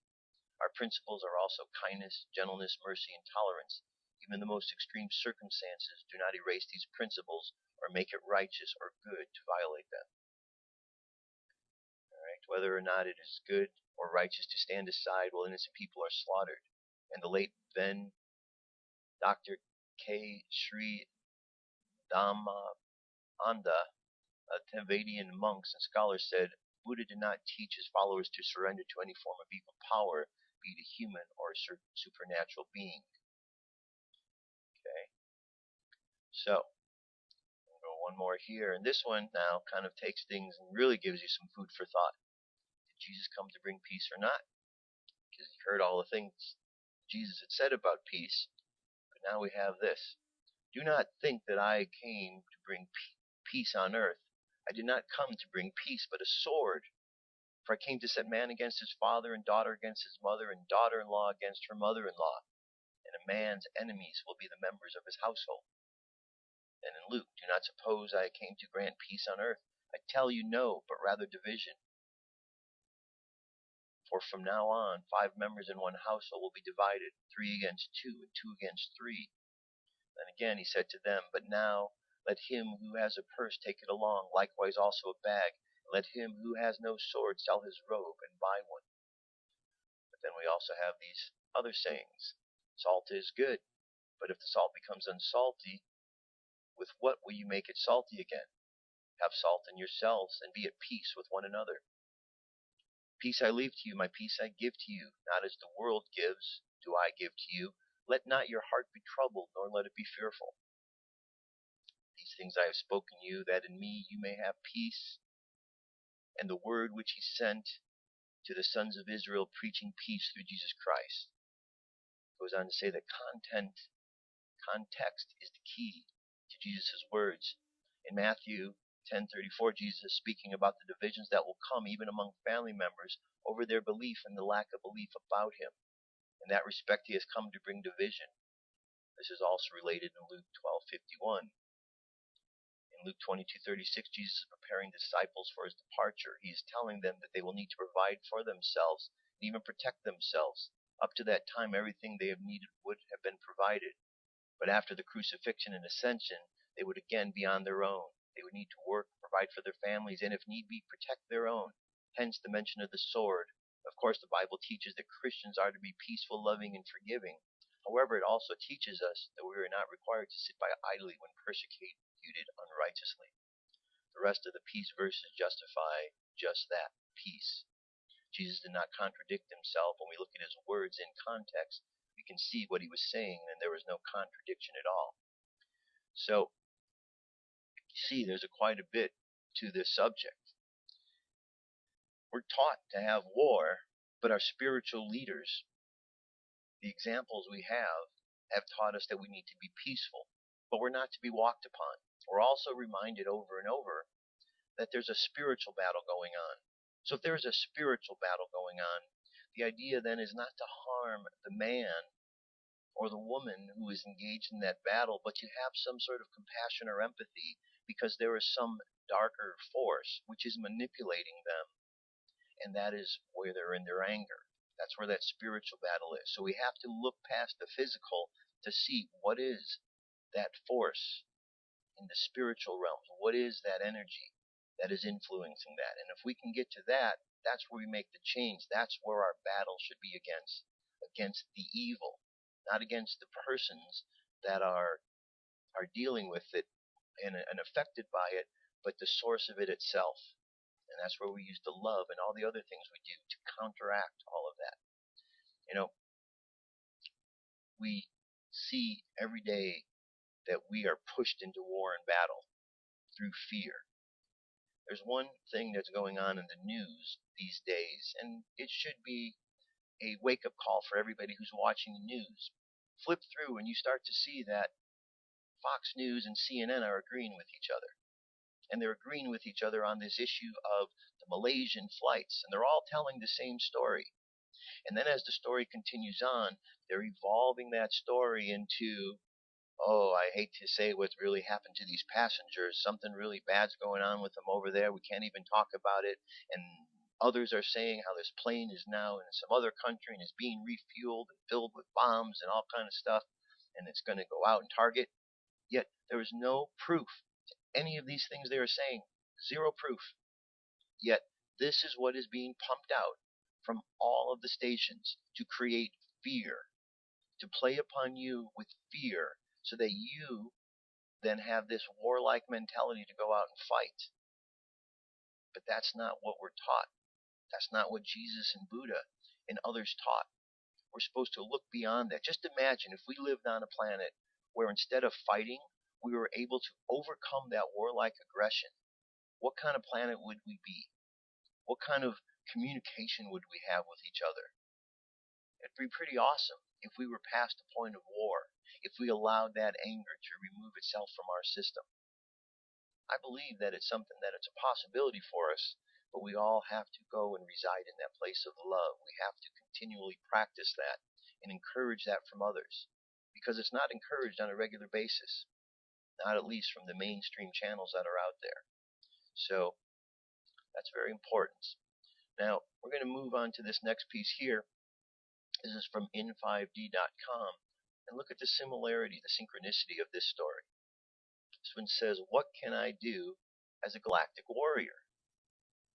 Our principles are also kindness, gentleness, mercy, and tolerance. Even the most extreme circumstances do not erase these principles or make it righteous or good to violate them. All right, whether or not it is good or righteous to stand aside while innocent people are slaughtered. And the late then Dr. K. Sri Dhammaanda, Tibetian monks and scholars, said Buddha did not teach his followers to surrender to any form of evil power, be it a human or a supernatural being. Okay, so we'll go one more here, and this one now kind of takes things and really gives you some food for thought. Did Jesus come to bring peace or not? Because you heard all the things Jesus had said about peace, but now we have this. Do not think that I came to bring peace on earth. I did not come to bring peace, but a sword. For I came to set man against his father, and daughter against his mother, and daughter-in-law against her mother-in-law. And a man's enemies will be the members of his household. And in Luke, do not suppose I came to grant peace on earth. I tell you no, but rather division. For from now on, 5 members in one household will be divided, 3 against 2, and 2 against 3. And again he said to them, but now let him who has a purse take it along, likewise also a bag. And let him who has no sword sell his robe and buy one. But then we also have these other sayings. Salt is good, but if the salt becomes unsalty, with what will you make it salty again? Have salt in yourselves, and be at peace with one another. Peace I leave to you, my peace I give to you. Not as the world gives, do I give to you. Let not your heart be troubled, nor let it be fearful. These things I have spoken you, that in me you may have peace. And the word which he sent to the sons of Israel, preaching peace through Jesus Christ. Goes on to say that context is the key to Jesus' words. In Matthew 10:34, Jesus is speaking about the divisions that will come even among family members over their belief and the lack of belief about him. In that respect, he has come to bring division. This is also related in Luke 12:51. In Luke 22:36, Jesus is preparing the disciples for his departure. He is telling them that they will need to provide for themselves and even protect themselves. Up to that time, everything they have needed would have been provided. But after the crucifixion and ascension, they would again be on their own. They would need to work, provide for their families, and if need be, protect their own. Hence the mention of the sword. Of course, the Bible teaches that Christians are to be peaceful, loving, and forgiving. However, it also teaches us that we are not required to sit by idly when persecuted unrighteously. The rest of the peace verses justify just that, peace. Jesus did not contradict himself. When we look at his words in context, we can see what he was saying, and there was no contradiction at all. So, you see, there's quite a bit to this subject. We're taught to have war, but our spiritual leaders, the examples we have taught us that we need to be peaceful, but we're not to be walked upon. We're also reminded over and over that there's a spiritual battle going on. So if there's a spiritual battle going on, the idea then is not to harm the man or the woman who is engaged in that battle, but to have some sort of compassion or empathy because there is some darker force which is manipulating them, and that is where they're in their anger. That's where that spiritual battle is. So we have to look past the physical to see what is that force in the spiritual realms. What is that energy that is influencing that? And if we can get to that, that's where we make the change. That's where our battle should be against the evil, not against the persons that are dealing with it and affected by it, but the source of it itself. And that's where we use the love and all the other things we do to counteract all of that. You know, we see every day that we are pushed into war and battle through fear. There's one thing that's going on in the news these days, and it should be a wake-up call for everybody who's watching the news. Flip through and you start to see that Fox News and CNN are agreeing with each other. And they're agreeing with each other on this issue of the Malaysian flights, and they're all telling the same story. And then as the story continues on, they're evolving that story into, oh, I hate to say what's really happened to these passengers. Something really bad's going on with them over there. We can't even talk about it. And others are saying how this plane is now in some other country and is being refueled and filled with bombs and all kind of stuff, and it's going to go out and target. Yet there is no proof to any of these things they are saying. Zero proof. Yet this is what is being pumped out from all of the stations to create fear, to play upon you with fear, so that you then have this warlike mentality to go out and fight. But that's not what we're taught. That's not what Jesus and Buddha and others taught. We're supposed to look beyond that. Just imagine if we lived on a planet where instead of fighting, we were able to overcome that warlike aggression. What kind of planet would we be? What kind of communication would we have with each other? It'd be pretty awesome if we were past the point of war, if we allowed that anger to remove itself from our system. I believe that it's something that it's a possibility for us, but we all have to go and reside in that place of love. We have to continually practice that and encourage that from others, because it's not encouraged on a regular basis, not at least from the mainstream channels that are out there. So that's very important. Now, we're going to move on to this next piece here. This is from in5d.com. And look at the similarity, the synchronicity of this story. This one says, what can I do as a galactic warrior?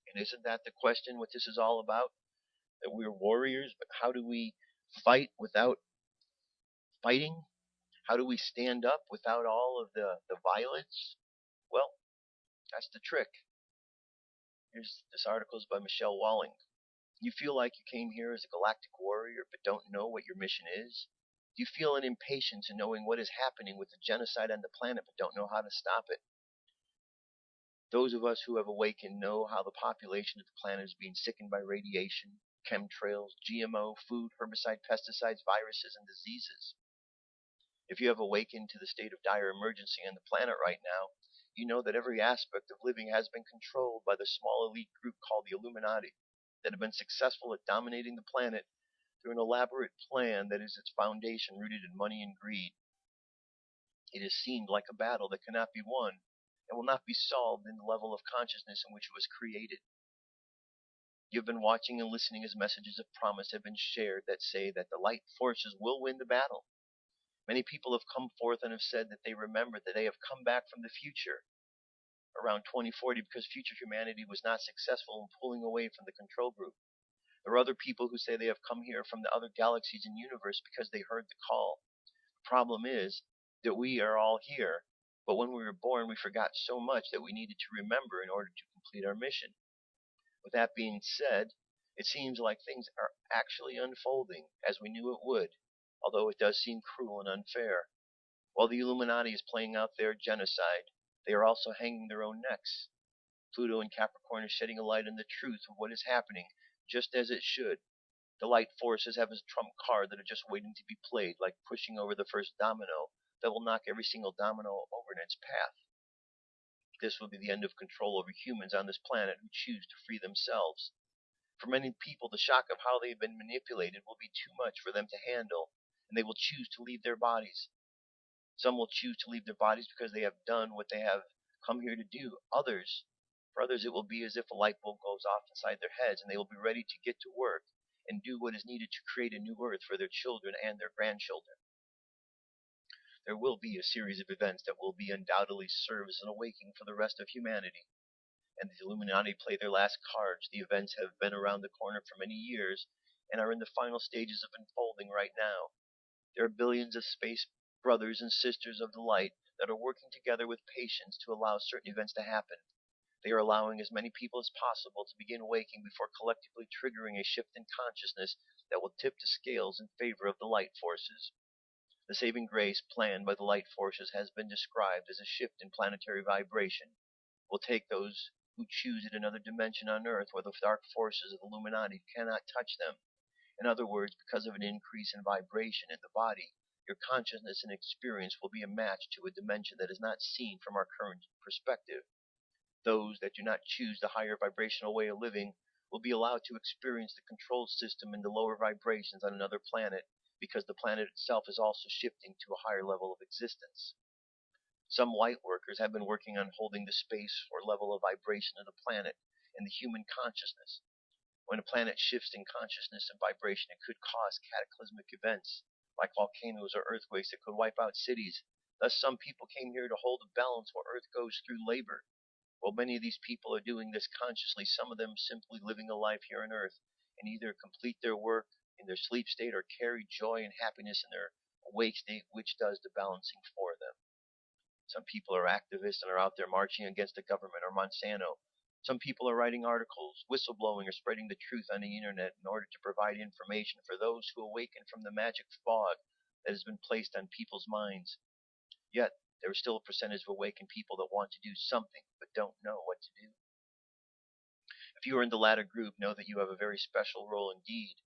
And isn't that the question, what this is all about? That we're warriors, but how do we fight without fighting? How do we stand up without all of the violence? Well, that's the trick. This article is by Michelle Walling. You feel like you came here as a galactic warrior but don't know what your mission is? Do you feel an impatience in knowing what is happening with the genocide on the planet but don't know how to stop it? Those of us who have awakened know how the population of the planet is being sickened by radiation, chemtrails, GMO, food, herbicide, pesticides, viruses, and diseases. If you have awakened to the state of dire emergency on the planet right now, you know that every aspect of living has been controlled by the small elite group called the Illuminati, that have been successful at dominating the planet through an elaborate plan that is its foundation rooted in money and greed. It has seemed like a battle that cannot be won and will not be solved in the level of consciousness in which it was created. You've been watching and listening as messages of promise have been shared that say that the light forces will win the battle. Many people have come forth and have said that they remember that they have come back from the future around 2040 because future humanity was not successful in pulling away from the control group. There are other people who say they have come here from the other galaxies and universe because they heard the call. The problem is that we are all here, but when we were born we forgot so much that we needed to remember in order to complete our mission. With that being said, it seems like things are actually unfolding as we knew it would, although it does seem cruel and unfair. While the Illuminati is playing out their genocide, they are also hanging their own necks. Pluto and Capricorn are shedding a light on the truth of what is happening, just as it should. The light forces have a trump card that are just waiting to be played, like pushing over the first domino that will knock every single domino over in its path. This will be the end of control over humans on this planet who choose to free themselves. For many people, the shock of how they have been manipulated will be too much for them to handle, and they will choose to leave their bodies. Some will choose to leave their bodies because they have done what they have come here to do. For others it will be as if a light bulb goes off inside their heads, and they will be ready to get to work and do what is needed to create a new earth for their children and their grandchildren. There will be a series of events that will be undoubtedly serve as an awakening for the rest of humanity. And the Illuminati play their last cards. The events have been around the corner for many years and are in the final stages of unfolding right now. There are billions of space brothers and sisters of the light that are working together with patience to allow certain events to happen. They are allowing as many people as possible to begin waking before collectively triggering a shift in consciousness that will tip the scales in favor of the light forces. The saving grace planned by the light forces has been described as a shift in planetary vibration. Will take those who choose it another dimension on Earth where the dark forces of the Illuminati cannot touch them. In other words, because of an increase in vibration in the body, your consciousness and experience will be a match to a dimension that is not seen from our current perspective. Those that do not choose the higher vibrational way of living will be allowed to experience the control system in the lower vibrations on another planet, because the planet itself is also shifting to a higher level of existence. Some light workers have been working on holding the space or level of vibration of the planet and the human consciousness. When a planet shifts in consciousness and vibration, it could cause cataclysmic events, like volcanoes or earthquakes that could wipe out cities. Thus, some people came here to hold a balance while Earth goes through labor. While many of these people are doing this consciously, some of them simply living a life here on Earth and either complete their work in their sleep state or carry joy and happiness in their awake state, which does the balancing for them. Some people are activists and are out there marching against the government or Monsanto. Some people are writing articles, whistleblowing, or spreading the truth on the internet in order to provide information for those who awaken from the magic fog that has been placed on people's minds. Yet, there is still a percentage of awakened people that want to do something but don't know what to do. If you are in the latter group, know that you have a very special role indeed.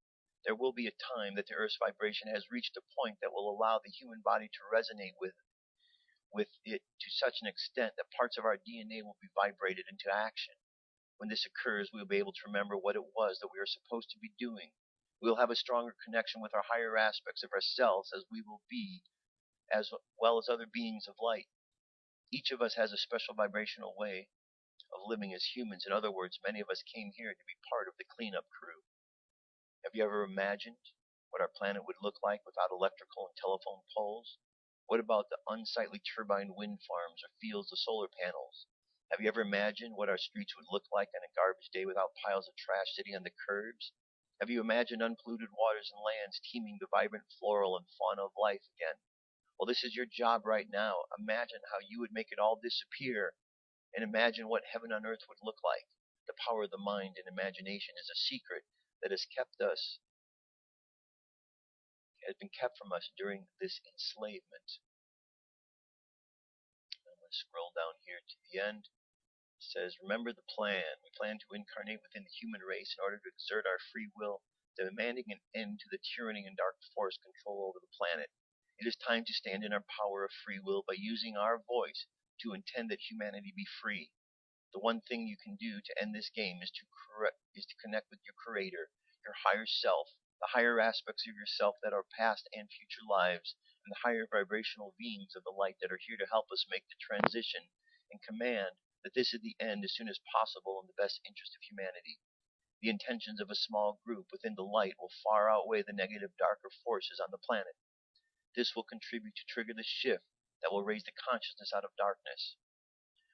There will be a time that the Earth's vibration has reached a point that will allow the human body to resonate with it to such an extent that parts of our DNA will be vibrated into action. When this occurs, we will be able to remember what it was that we are supposed to be doing. We will have a stronger connection with our higher aspects of ourselves, as we will be, as well as other beings of light. Each of us has a special vibrational way of living as humans. In other words, many of us came here to be part of the cleanup crew. Have you ever imagined what our planet would look like without electrical and telephone poles? What about the unsightly turbine wind farms or fields of solar panels? Have you ever imagined what our streets would look like on a garbage day without piles of trash sitting on the curbs? Have you imagined unpolluted waters and lands teeming the vibrant floral and fauna of life again? Well, this is your job right now. Imagine how you would make it all disappear, and imagine what heaven on earth would look like. The power of the mind and imagination is a secret that has been kept from us during this enslavement. I'm going to scroll down here to the end. It says, remember the plan. We plan to incarnate within the human race in order to exert our free will, demanding an end to the tyranny and dark force control over the planet. It is time to stand in our power of free will by using our voice to intend that humanity be free. The one thing you can do to end this game is to connect with your Creator, your higher self, the higher aspects of yourself that are past and future lives, and the higher vibrational beings of the light that are here to help us make the transition and command that this is the end as soon as possible in the best interest of humanity. The intentions of a small group within the light will far outweigh the negative, darker forces on the planet. This will contribute to trigger the shift that will raise the consciousness out of darkness.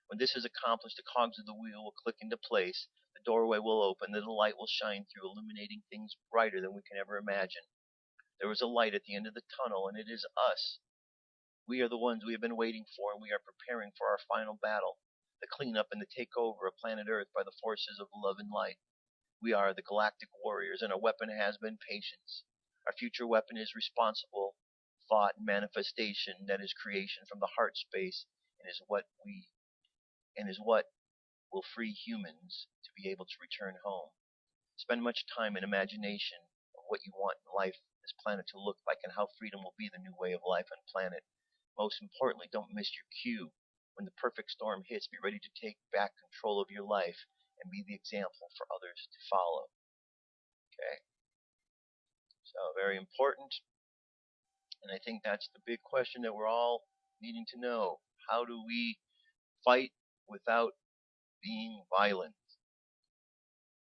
When this is accomplished, the cogs of the wheel will click into place, the doorway will open, and the light will shine through, illuminating things brighter than we can ever imagine. There is a light at the end of the tunnel, and it is us. We are the ones we have been waiting for, and we are preparing for our final battle, the cleanup and the takeover of planet Earth by the forces of love and light. We are the Galactic warriors, and our weapon has been patience. Our future weapon is responsible thought and manifestation, that is creation from the heart space, and is what will free humans to be able to return home. Spend much time in imagination of what you want in life, this planet to look like, and how freedom will be the new way of life on planet. Most importantly, don't miss your cue. When the perfect storm hits, be ready to take back control of your life and be the example for others to follow. Okay? So, very important. And I think that's the big question that we're all needing to know. How do we fight without being violent.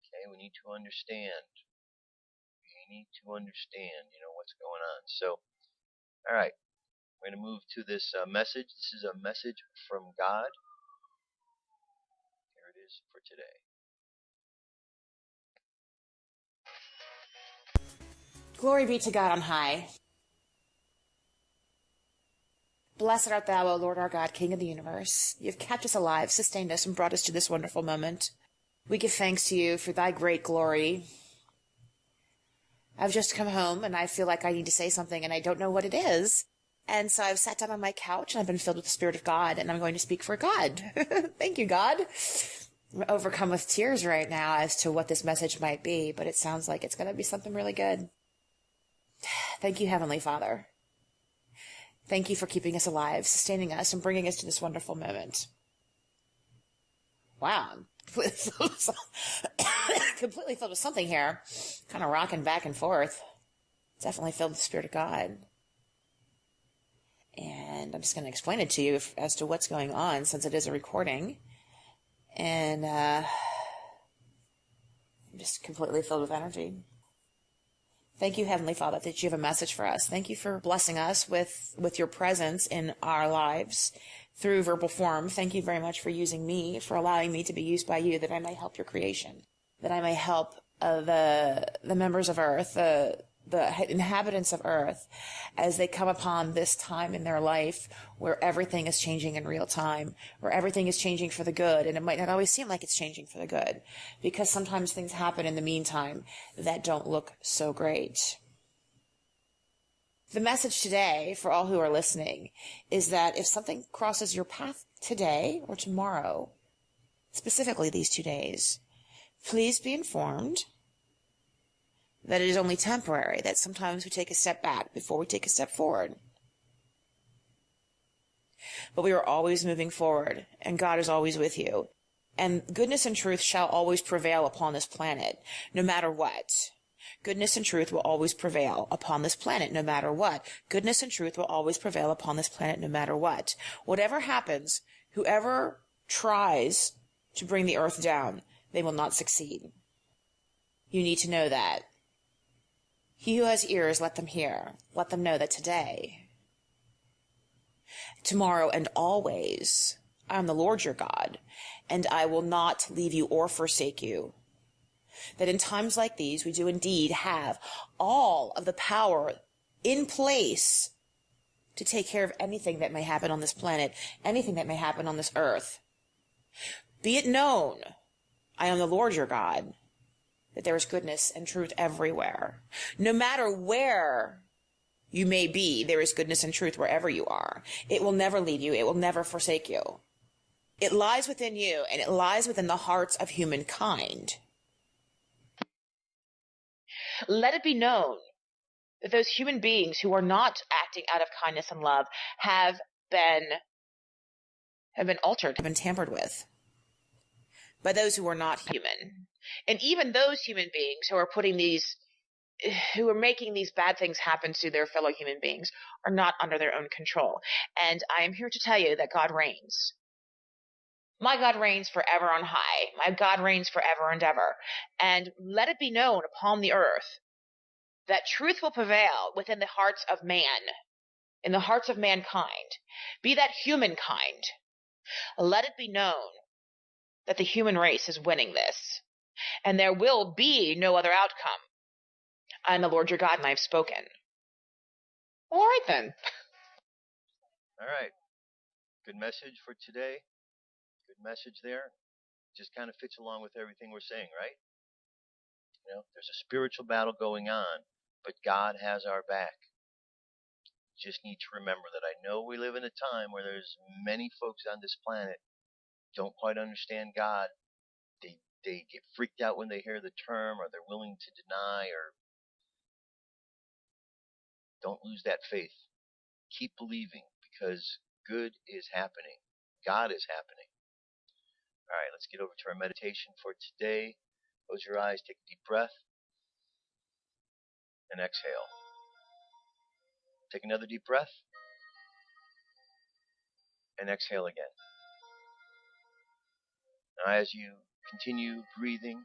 Okay, we need to understand. We need to understand, what's going on. So, all right, we're going to move to this message. This is a message from God. Here it is for today. Glory be to God on high. Blessed art thou, O Lord our God, King of the universe. You have kept us alive, sustained us, and brought us to this wonderful moment. We give thanks to you for thy great glory. I've just come home, and I feel like I need to say something, and I don't know what it is. And so I've sat down on my couch, and I've been filled with the Spirit of God, and I'm going to speak for God. Thank you, God. I'm overcome with tears right now as to what this message might be, but it sounds like it's going to be something really good. Thank you, Heavenly Father. Thank you for keeping us alive, sustaining us, and bringing us to this wonderful moment. Wow, I'm completely filled with something here. Kind of rocking back and forth. Definitely filled with the Spirit of God. And I'm just going to explain it to you as to what's going on, since it is a recording. And I'm just completely filled with energy. Thank you, Heavenly Father, that you have a message for us. Thank you for blessing us with your presence in our lives through verbal form. Thank you very much for using me, for allowing me to be used by you, that I may help your creation, that I may help the members of Earth, the inhabitants of Earth, as they come upon this time in their life where everything is changing in real time, where everything is changing for the good. And it might not always seem like it's changing for the good, because sometimes things happen in the meantime that don't look so great. The message today, for all who are listening, is that if something crosses your path today or tomorrow, specifically these 2 days, please be informed that it is only temporary, that sometimes we take a step back before we take a step forward. But we are always moving forward, and God is always with you. And goodness and truth shall always prevail upon this planet, no matter what. Goodness and truth will always prevail upon this planet, no matter what. Goodness and truth will always prevail upon this planet, no matter what. Whatever happens, whoever tries to bring the earth down, they will not succeed. You need to know that. He who has ears, let them hear. Let them know that today, tomorrow, and always, I am the Lord your God, and I will not leave you or forsake you. That in times like these, we do indeed have all of the power in place to take care of anything that may happen on this planet, anything that may happen on this earth. Be it known, I am the Lord your God, that there is goodness and truth everywhere. No matter where you may be, there is goodness and truth wherever you are. It will never leave you. It will never forsake you. It lies within you, and it lies within the hearts of humankind. Let it be known that those human beings who are not acting out of kindness and love have been altered, have been tampered with by those who are not human. And even those human beings who are making these bad things happen to their fellow human beings are not under their own control. And I am here to tell you that God reigns. My God reigns forever on high. My God reigns forever and ever. And let it be known upon the earth that truth will prevail within the hearts of man, in the hearts of mankind, be that humankind. Let it be known that the human race is winning this, and there will be no other outcome. I am the Lord your God, and I have spoken. All right, then. All right. Good message for today. Good message there. Just kind of fits along with everything we're saying, right? There's a spiritual battle going on, but God has our back. Just need to remember that. I know we live in a time where there's many folks on this planet don't quite understand God. They get freaked out when they hear the term, or they're willing to deny, or don't lose that faith. Keep believing, because good is happening. God is happening. All right, let's get over to our meditation for today. Close your eyes, take a deep breath, and exhale. Take another deep breath, and exhale again. Now, as you continue breathing,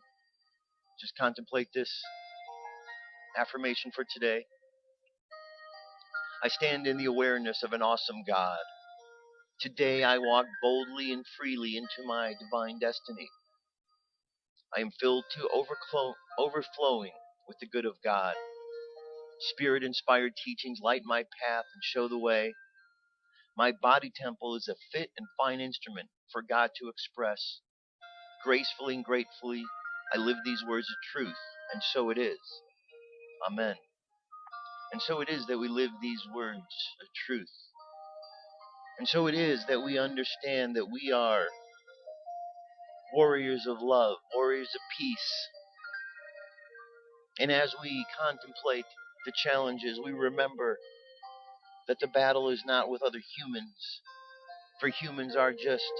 just contemplate this affirmation for today. I stand in the awareness of an awesome God. Today I walk boldly and freely into my divine destiny. I am filled to overflowing with the good of God. Spirit-inspired teachings light my path and show the way. My body temple is a fit and fine instrument for God to express. Gracefully and gratefully, I live these words of truth, and so it is. Amen. And so it is that we live these words of truth. And so it is that we understand that we are warriors of love, warriors of peace. And as we contemplate the challenges, we remember that the battle is not with other humans, for humans are just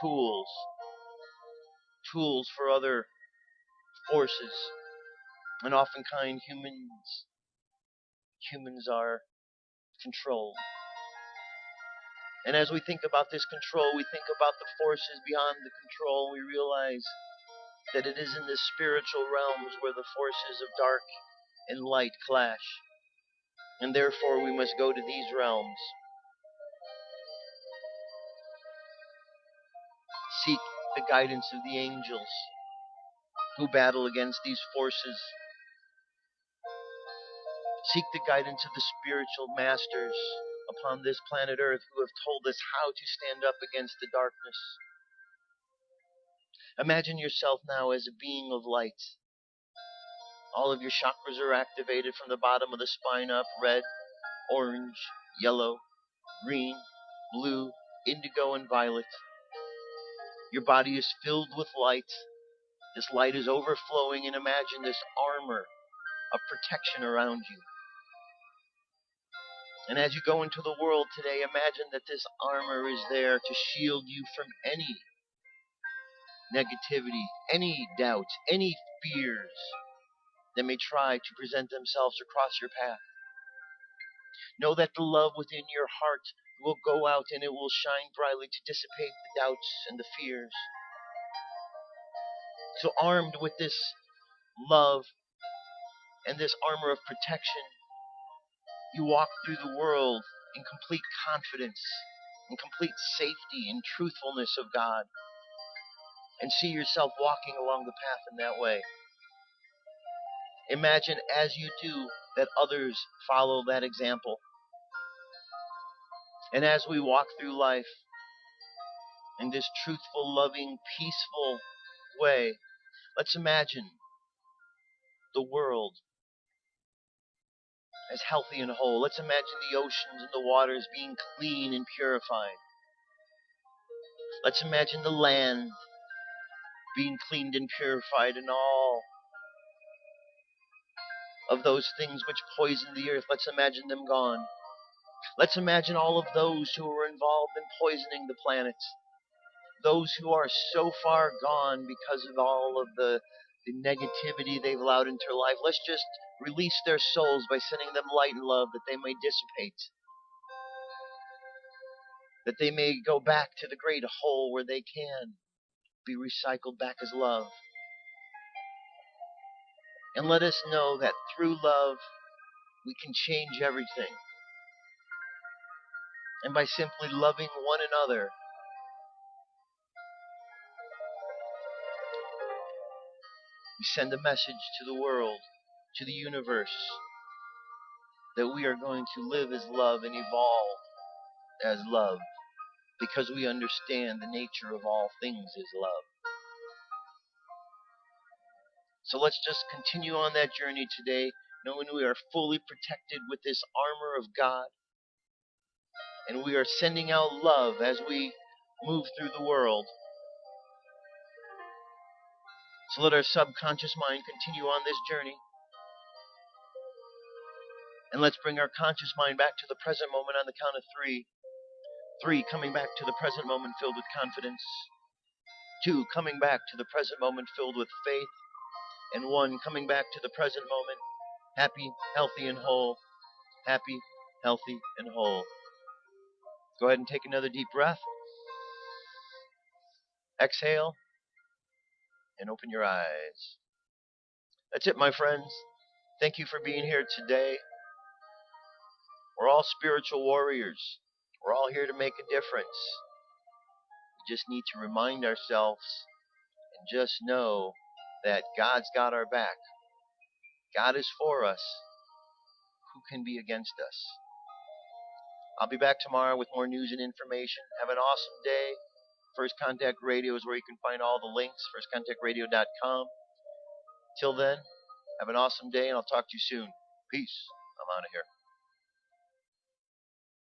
tools for other forces. And oftentimes humans are controlled. And as we think about this control, we think about the forces beyond the control. We realize that it is in the spiritual realms where the forces of dark and light clash. And therefore we must go to these realms. Seek the guidance of the angels who battle against these forces. Seek the guidance of the spiritual masters upon this planet Earth who have told us how to stand up against the darkness. Imagine yourself now as a being of light. All of your chakras are activated from the bottom of the spine up: red, orange, yellow, green, blue, indigo, and violet. Your body is filled with light. This light is overflowing, and imagine this armor of protection around you. And as you go into the world today, imagine that this armor is there to shield you from any negativity, any doubts, any fears that may try to present themselves across your path. Know that the love within your heart will go out and it will shine brightly to dissipate the doubts and the fears. So armed with this love and this armor of protection, you walk through the world in complete confidence, in complete safety and truthfulness of God, and see yourself walking along the path in that way. Imagine as you do that others follow that example. And as we walk through life in this truthful, loving, peaceful way, let's imagine the world as healthy and whole. Let's imagine the oceans and the waters being clean and purified. Let's imagine the land being cleaned and purified, and all of those things which poison the earth, let's imagine them gone. Let's imagine all of those who are involved in poisoning the planet, those who are so far gone because of all of the negativity they've allowed into their life. Let's just release their souls by sending them light and love, that they may dissipate, that they may go back to the great whole where they can be recycled back as love. And let us know that through love we can change everything. And by simply loving one another, we send a message to the world, to the universe, that we are going to live as love and evolve as love, because we understand the nature of all things is love. So let's just continue on that journey today, knowing we are fully protected with this armor of God, and we are sending out love as we move through the world. So let our subconscious mind continue on this journey. And let's bring our conscious mind back to the present moment on the count of 3. 3, coming back to the present moment filled with confidence. 2, coming back to the present moment filled with faith. And 1, coming back to the present moment happy, healthy, and whole. Happy, healthy, and whole. Go ahead and take another deep breath. Exhale. and open your eyes. That's it, my friends. Thank you for being here today. We're all spiritual warriors. We're all here to make a difference. We just need to remind ourselves and just know that God's got our back. God is for us. Who can be against us? I'll be back tomorrow with more news and information. Have an awesome day. First Contact Radio is where you can find all the links, firstcontactradio.com. Till then, have an awesome day, and I'll talk to you soon. Peace. I'm out of here.